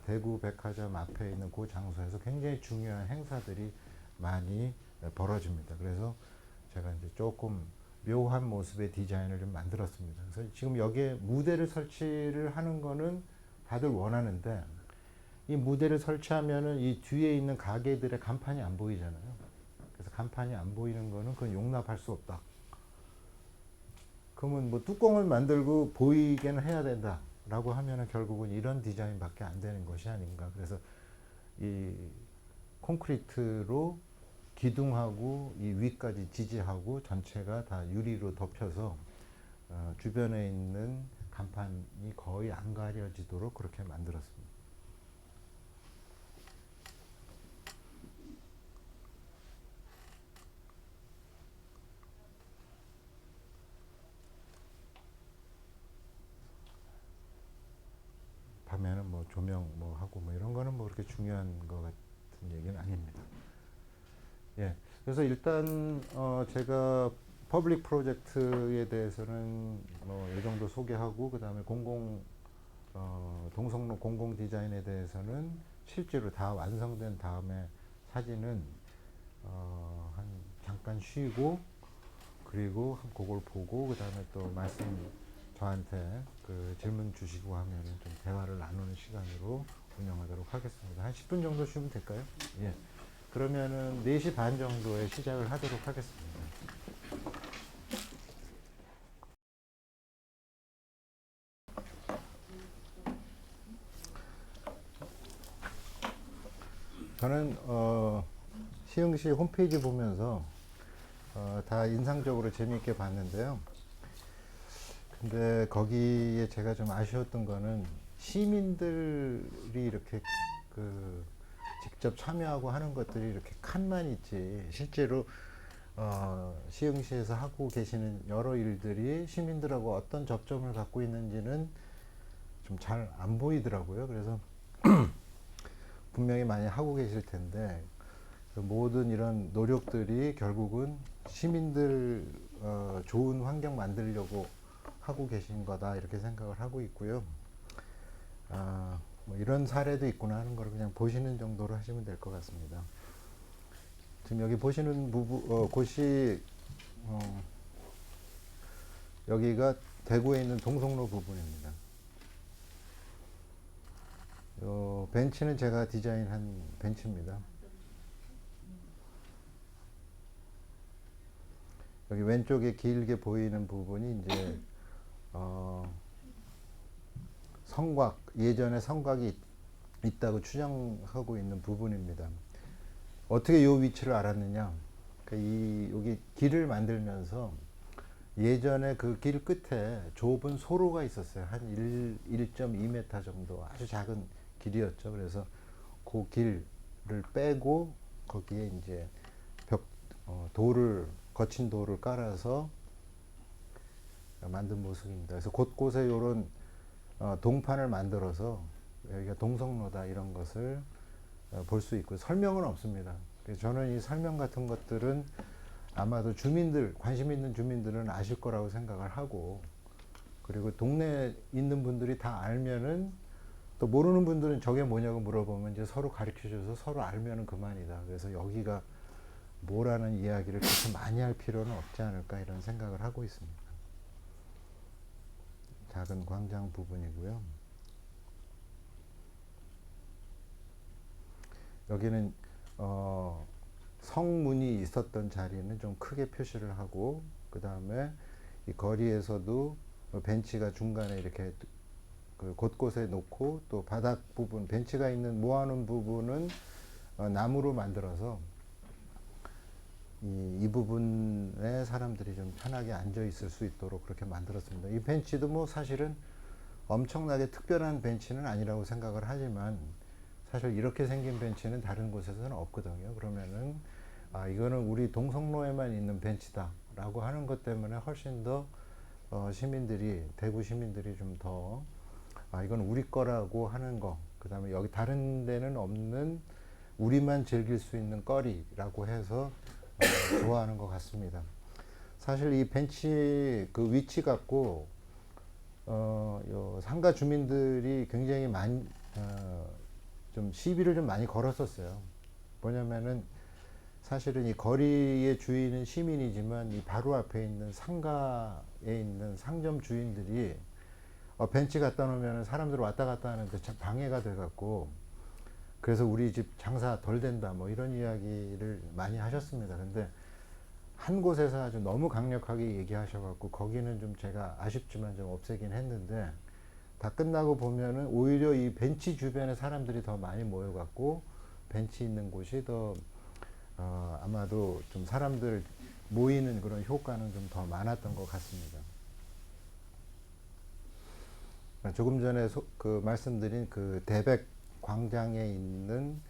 대구 백화점 앞에 있는 그 장소에서 굉장히 중요한 행사들이 많이 벌어집니다. 그래서 제가 이제 조금 묘한 모습의 디자인을 좀 만들었습니다. 그래서 지금 여기에 무대를 설치를 하는 거는 다들 원하는데 이 무대를 설치하면은 이 뒤에 있는 가게들의 간판이 안 보이잖아요. 그래서 간판이 안 보이는 거는 그건 용납할 수 없다. 그러면 뭐 뚜껑을 만들고 보이게는 해야 된다. 라고 하면은 결국은 이런 디자인밖에 안 되는 것이 아닌가. 그래서 이 콘크리트로 기둥하고 이 위까지 지지하고 전체가 다 유리로 덮여서 주변에 있는 간판이 거의 안 가려지도록 그렇게 만들었습니다. 밤에는 뭐 조명 뭐 하고 뭐 이런 거는 뭐 그렇게 중요한 것 같은 얘기는 아닙니다. 예. 그래서 일단 제가 퍼블릭 프로젝트에 대해서는 뭐 이 정도 소개하고 그다음에 동성로 공공 디자인에 대해서는 실제로 다 완성된 다음에 사진은 한 잠깐 쉬고 그리고 그걸 보고 그다음에 또 저한테 그 질문 주시고 하면은 좀 대화를 나누는 시간으로 운영하도록 하겠습니다. 한 10분 정도 쉬면 될까요? 예. 그러면은 4시 반 정도에 시작을 하도록 하겠습니다. 저는 시흥시 홈페이지 보면서 다 인상적으로 재미있게 봤는데요. 근데 거기에 제가 좀 아쉬웠던 거는 시민들이 이렇게 그 직접 참여하고 하는 것들이 이렇게 칸만 있지 실제로 시흥시에서 하고 계시는 여러 일들이 시민들하고 어떤 접점을 갖고 있는지는 좀 잘 안 보이더라고요. 그래서 분명히 많이 하고 계실 텐데 그 모든 이런 노력들이 결국은 시민들 좋은 환경 만들려고 하고 계신 거다 이렇게 생각을 하고 있고요. 뭐 이런 사례도 있구나 하는 걸 그냥 보시는 정도로 하시면 될 것 같습니다. 지금 여기 보시는 곳이 여기가 대구에 있는 동성로 부분입니다. 요 벤치는 제가 디자인한 벤치입니다. 여기 왼쪽에 길게 보이는 부분이 이제 성곽, 예전에 성곽이 있다고 추정하고 있는 부분입니다. 어떻게 이 위치를 알았느냐? 여기 길을 만들면서 예전에 그 길 끝에 좁은 소로가 있었어요. 한 1.2m 정도 아주 작은 길이었죠. 그래서 그 길을 빼고 거기에 이제 돌을 거친 돌을 깔아서 만든 모습입니다. 그래서 곳곳에 이런 동판을 만들어서 여기가 동성로다 이런 것을 볼 수 있고 설명은 없습니다. 그래서 저는 이 설명 같은 것들은 아마도 주민들, 관심 있는 주민들은 아실 거라고 생각을 하고, 그리고 동네에 있는 분들이 다 알면은 또 모르는 분들은 저게 뭐냐고 물어보면 이제 서로 가르쳐 줘서 서로 알면은 그만이다. 그래서 여기가 뭐라는 이야기를 그렇게 많이 할 필요는 없지 않을까 이런 생각을 하고 있습니다. 작은 광장 부분이고요. 여기는 성문이 있었던 자리는 좀 크게 표시를 하고, 그 다음에 이 거리에서도 벤치가 중간에 이렇게 그 곳곳에 놓고, 또 바닥 부분 벤치가 있는 모아놓은 부분은 나무로 만들어서 이 부분에 사람들이 좀 편하게 앉아 있을 수 있도록 그렇게 만들었습니다. 이 벤치도 뭐 사실은 엄청나게 특별한 벤치는 아니라고 생각을 하지만, 사실 이렇게 생긴 벤치는 다른 곳에서는 없거든요. 그러면은 이거는 우리 동성로에만 있는 벤치다 라고 하는 것 때문에 훨씬 더 시민들이, 대구 시민들이 좀 더 이건 우리 거라고 하는 거, 그 다음에 여기 다른 데는 없는 우리만 즐길 수 있는 거리라고 해서 좋아하는 것 같습니다. 사실 이 벤치 그 위치 갖고 요 상가 주민들이 굉장히 많이 좀 시비를 좀 많이 걸었었어요. 뭐냐면은 사실은 이 거리의 주인은 시민이지만 이 바로 앞에 있는 상가에 있는 상점 주인들이 벤치 갖다 놓으면 사람들 왔다 갔다 하는데 참 방해가 돼갖고, 그래서 우리 집 장사 덜 된다 뭐 이런 이야기를 많이 하셨습니다. 근데 한 곳에서 아주 너무 강력하게 얘기하셔갖고 거기는 좀 제가 아쉽지만 좀 없애긴 했는데, 다 끝나고 보면은 오히려 이 벤치 주변에 사람들이 더 많이 모여갖고 벤치 있는 곳이 더 아마도 좀 사람들 모이는 그런 효과는 좀 더 많았던 것 같습니다. 조금 전에 그 말씀드린 그 대백 광장에 있는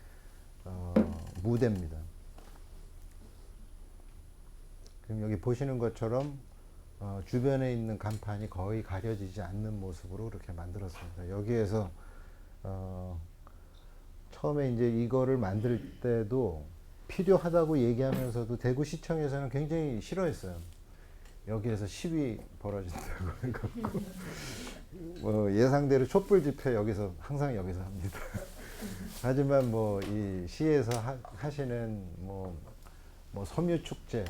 무대입니다. 지금 여기 보시는 것처럼 주변에 있는 간판이 거의 가려지지 않는 모습으로 이렇게 만들었습니다. 여기에서 처음에 이제 이거를 만들 때도 필요하다고 얘기하면서도 대구시청에서는 굉장히 싫어했어요. 여기에서 시위 벌어진다고 해갖고 뭐 예상대로 촛불 집회 여기서 항상 여기서 합니다. 하지만 뭐 이 시에서 하시는 뭐 섬유 축제,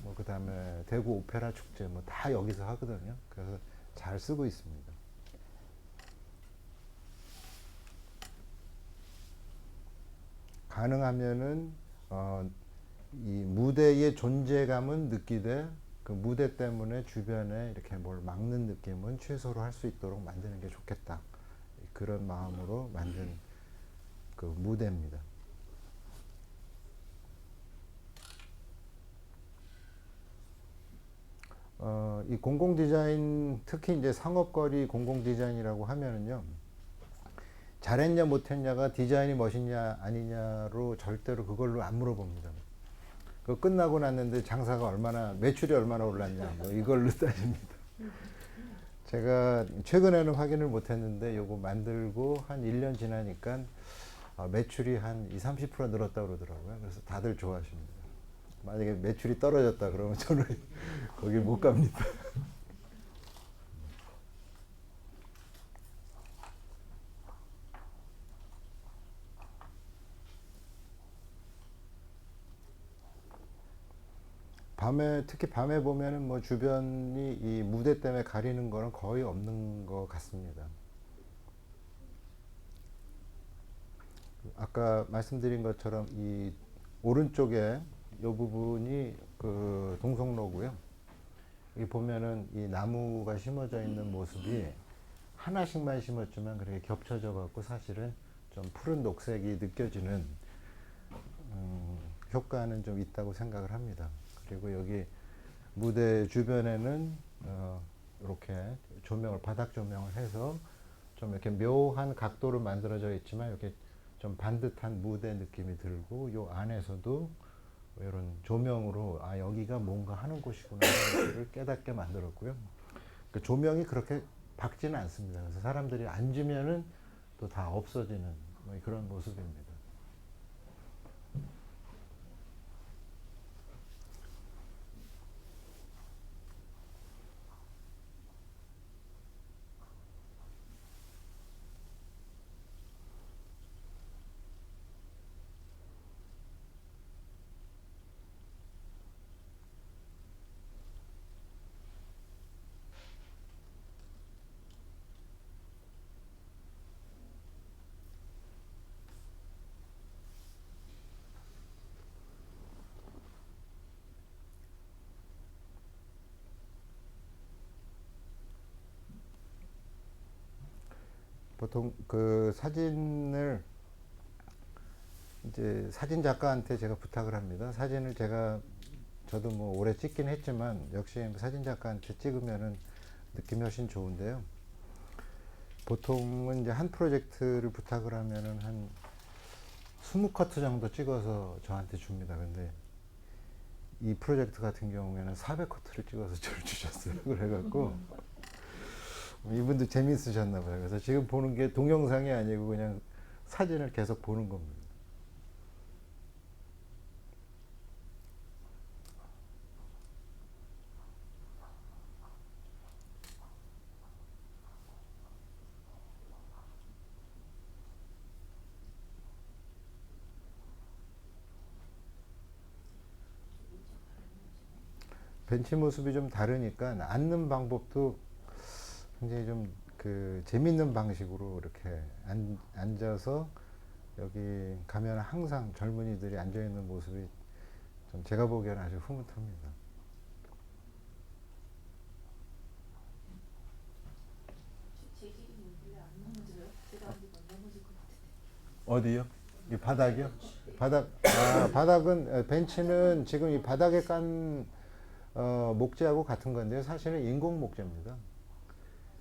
뭐 그다음에 대구 오페라 축제 뭐 다 여기서 하거든요. 그래서 잘 쓰고 있습니다. 가능하면은 이 무대의 존재감은 느끼되 그 무대 때문에 주변에 이렇게 뭘 막는 느낌은 최소로 할 수 있도록 만드는 게 좋겠다. 그런 마음으로 만든 그 무대입니다. 이 공공 디자인, 특히 이제 상업거리 공공 디자인이라고 하면은요, 잘했냐 못했냐가 디자인이 멋있냐 아니냐로 절대로 그걸로 안 물어봅니다. 그 끝나고 났는데 장사가 얼마나, 매출이 얼마나 올랐냐 뭐 이걸로 따집니다. 제가 최근에는 확인을 못했는데 요거 만들고 한 1년 지나니까 매출이 한 20-30% 늘었다고 그러더라고요. 그래서 다들 좋아하십니다. 만약에 매출이 떨어졌다 그러면 저는 거기 못 갑니다. 밤에, 특히 밤에 보면은 뭐 주변이 이 무대 때문에 가리는 거는 거의 없는 것 같습니다. 아까 말씀드린 것처럼 이 오른쪽에 이 부분이 그 동성로고요. 여기 보면은 이 나무가 심어져 있는 모습이 하나씩만 심었지만 그렇게 겹쳐져 갖고 사실은 좀 푸른 녹색이 느껴지는 효과는 좀 있다고 생각을 합니다. 그리고 여기 무대 주변에는 이렇게 조명을, 바닥 조명을 해서 좀 이렇게 묘한 각도로 만들어져 있지만 이렇게 좀 반듯한 무대 느낌이 들고, 요 안에서도 이런 조명으로 아 여기가 뭔가 하는 곳이구나 하는 것을 깨닫게 만들었고요. 그 조명이 그렇게 밝지는 않습니다. 그래서 사람들이 앉으면은 또 다 없어지는 뭐 그런 모습입니다. 보통 그 사진을 이제 사진 작가한테 제가 부탁을 합니다. 사진을 저도 뭐 오래 찍긴 했지만 역시 사진 작가한테 찍으면은 느낌이 훨씬 좋은데요. 보통은 이제 한 프로젝트를 부탁을 하면은 한 20커트 정도 찍어서 저한테 줍니다. 근데 이 프로젝트 같은 경우에는 400커트를 찍어서 저를 주셨어요. 그래갖고 이분도 재미있으셨나 봐요. 그래서 지금 보는 게 동영상이 아니고 그냥 사진을 계속 보는 겁니다. 벤치 모습이 좀 다르니까 앉는 방법도 굉장히 좀 그 재밌는 방식으로 이렇게 앉아서 여기 가면 항상 젊은이들이 앉아 있는 모습이 좀 제가 보기에는 아주 흐뭇합니다. 어디요? 이 바닥이요? 바닥은 벤치는 지금 이 바닥에 깐 목재하고 같은 건데요. 사실은 인공 목재입니다.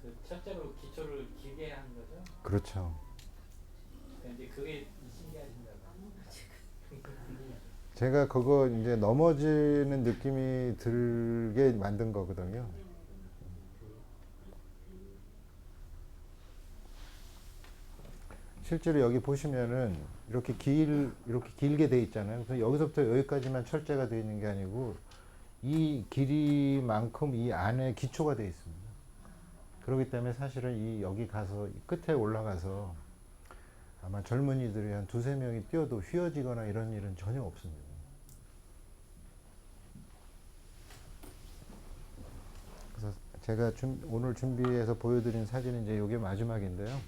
그 철제로 기초를 길게 하는 거죠. 그렇죠. 이제 그게 신기하신다고. 제가 그거 이제 넘어지는 느낌이 들게 만든 거거든요. 실제로 여기 보시면은 이렇게 길게 돼 있잖아요. 그래서 여기서부터 여기까지만 철제가 되어 있는 게 아니고 이 길이만큼 이 안에 기초가 되어 있습니다. 그렇기 때문에 사실은 여기 가서 끝에 올라가서 아마 젊은이들이 한 두세 명이 뛰어도 휘어지거나 이런 일은 전혀 없습니다. 그래서 제가 오늘 준비해서 보여드린 사진은 이제 이게 마지막인데요.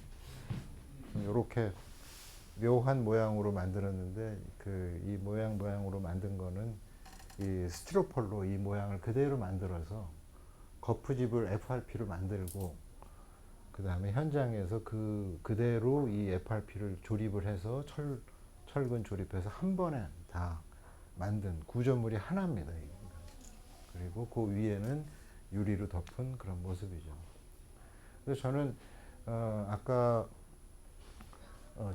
이렇게 묘한 모양으로 만들었는데 이 모양으로 만든 거는 이 스티로폴로 이 모양을 그대로 만들어서 거푸집을 FRP로 만들고 그 다음에 현장에서 그대로 이 FRP를 조립을 해서 철근 조립해서 한 번에 다 만든 구조물이 하나입니다. 그리고 그 위에는 유리로 덮은 그런 모습이죠. 그래서 저는 아까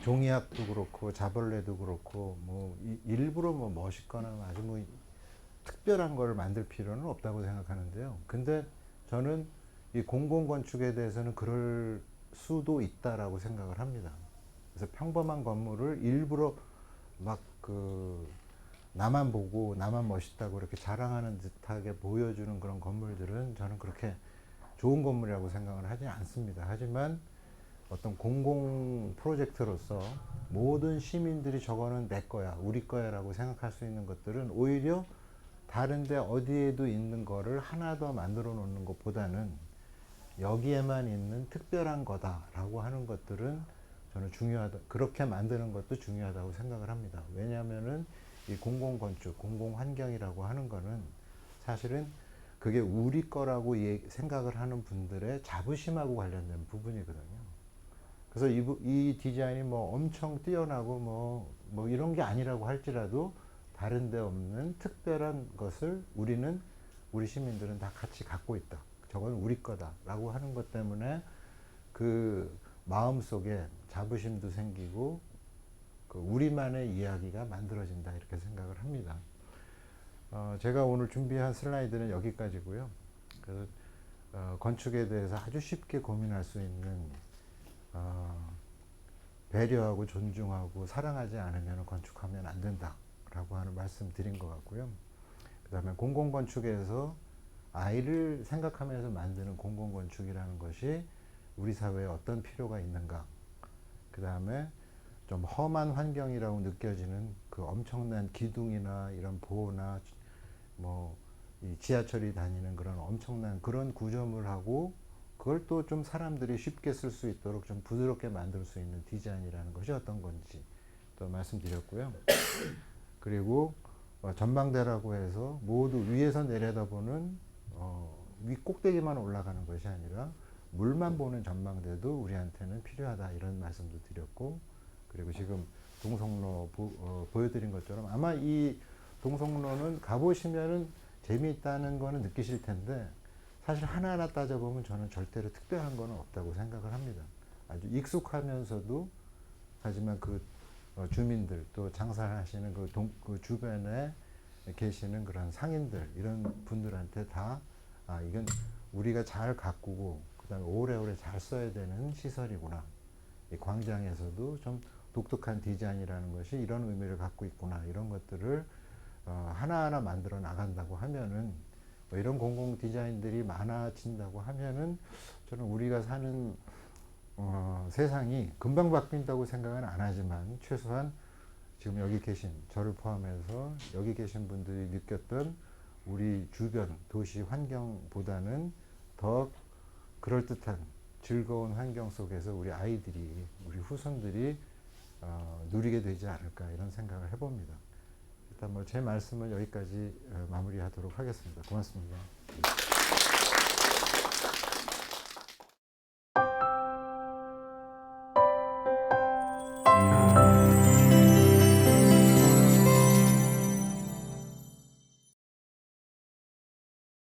종이학도 그렇고 자벌레도 그렇고 뭐 일부러 뭐 멋있거나 아주 뭐 특별한 걸 만들 필요는 없다고 생각하는데요. 근데 저는 이 공공건축에 대해서는 그럴 수도 있다라고 생각을 합니다. 그래서 평범한 건물을 일부러 막 나만 보고 나만 멋있다고 이렇게 자랑하는 듯하게 보여주는 그런 건물들은 저는 그렇게 좋은 건물이라고 생각을 하지 않습니다. 하지만 어떤 공공 프로젝트로서 모든 시민들이 저거는 내 거야, 우리 거야 라고 생각할 수 있는 것들은 오히려 다른데 어디에도 있는 거를 하나 더 만들어 놓는 것보다는 여기에만 있는 특별한 거다라고 하는 것들은 저는 중요하다. 그렇게 만드는 것도 중요하다고 생각을 합니다. 왜냐하면은 이 공공건축, 공공환경이라고 하는 거는 사실은 그게 우리 거라고 생각을 하는 분들의 자부심하고 관련된 부분이거든요. 그래서 이 디자인이 뭐 엄청 뛰어나고 뭐 이런 게 아니라고 할지라도 다른 데 없는 특별한 것을 우리 시민들은 다 같이 갖고 있다. 저건 우리 거다라고 하는 것 때문에 그 마음속에 자부심도 생기고 그 우리만의 이야기가 만들어진다 이렇게 생각을 합니다. 제가 오늘 준비한 슬라이드는 여기까지고요. 그래서 건축에 대해서 아주 쉽게 고민할 수 있는 배려하고 존중하고 사랑하지 않으면 건축하면 안 된다라고 하는 말씀 드린 것 같고요. 그 다음에 공공건축에서 아이를 생각하면서 만드는 공공건축이라는 것이 우리 사회에 어떤 필요가 있는가. 그 다음에 좀 험한 환경이라고 느껴지는 그 엄청난 기둥이나 이런 보호나 뭐 이 지하철이 다니는 그런 엄청난 그런 구조물하고 그걸 또 좀 사람들이 쉽게 쓸 수 있도록 좀 부드럽게 만들 수 있는 디자인이라는 것이 어떤 건지 또 말씀드렸고요. 그리고 전망대라고 해서 모두 위에서 내려다보는 위 꼭대기만 올라가는 것이 아니라 물만 보는 전망대도 우리한테는 필요하다 이런 말씀도 드렸고, 그리고 지금 동성로 보여드린 것처럼 아마 이 동성로는 가보시면은 재미있다는 거는 느끼실 텐데 사실 하나하나 따져보면 저는 절대로 특별한 거는 없다고 생각을 합니다. 아주 익숙하면서도 하지만 그 주민들 또 장사하시는 그 주변에 계시는 그런 상인들 이런 분들한테 다 이건 우리가 잘 가꾸고 그다음에 오래오래 잘 써야 되는 시설이구나. 이 광장에서도 좀 독특한 디자인이라는 것이 이런 의미를 갖고 있구나. 이런 것들을 하나하나 만들어 나간다고 하면은 뭐 이런 공공 디자인들이 많아진다고 하면은 저는 우리가 사는 세상이 금방 바뀐다고 생각은 안 하지만 최소한 지금 여기 계신 저를 포함해서 여기 계신 분들이 느꼈던 우리 주변 도시 환경보다는 더 그럴듯한 즐거운 환경 속에서 우리 아이들이 우리 후손들이 누리게 되지 않을까 이런 생각을 해봅니다. 일단 뭐 제 말씀은 여기까지 마무리하도록 하겠습니다. 고맙습니다.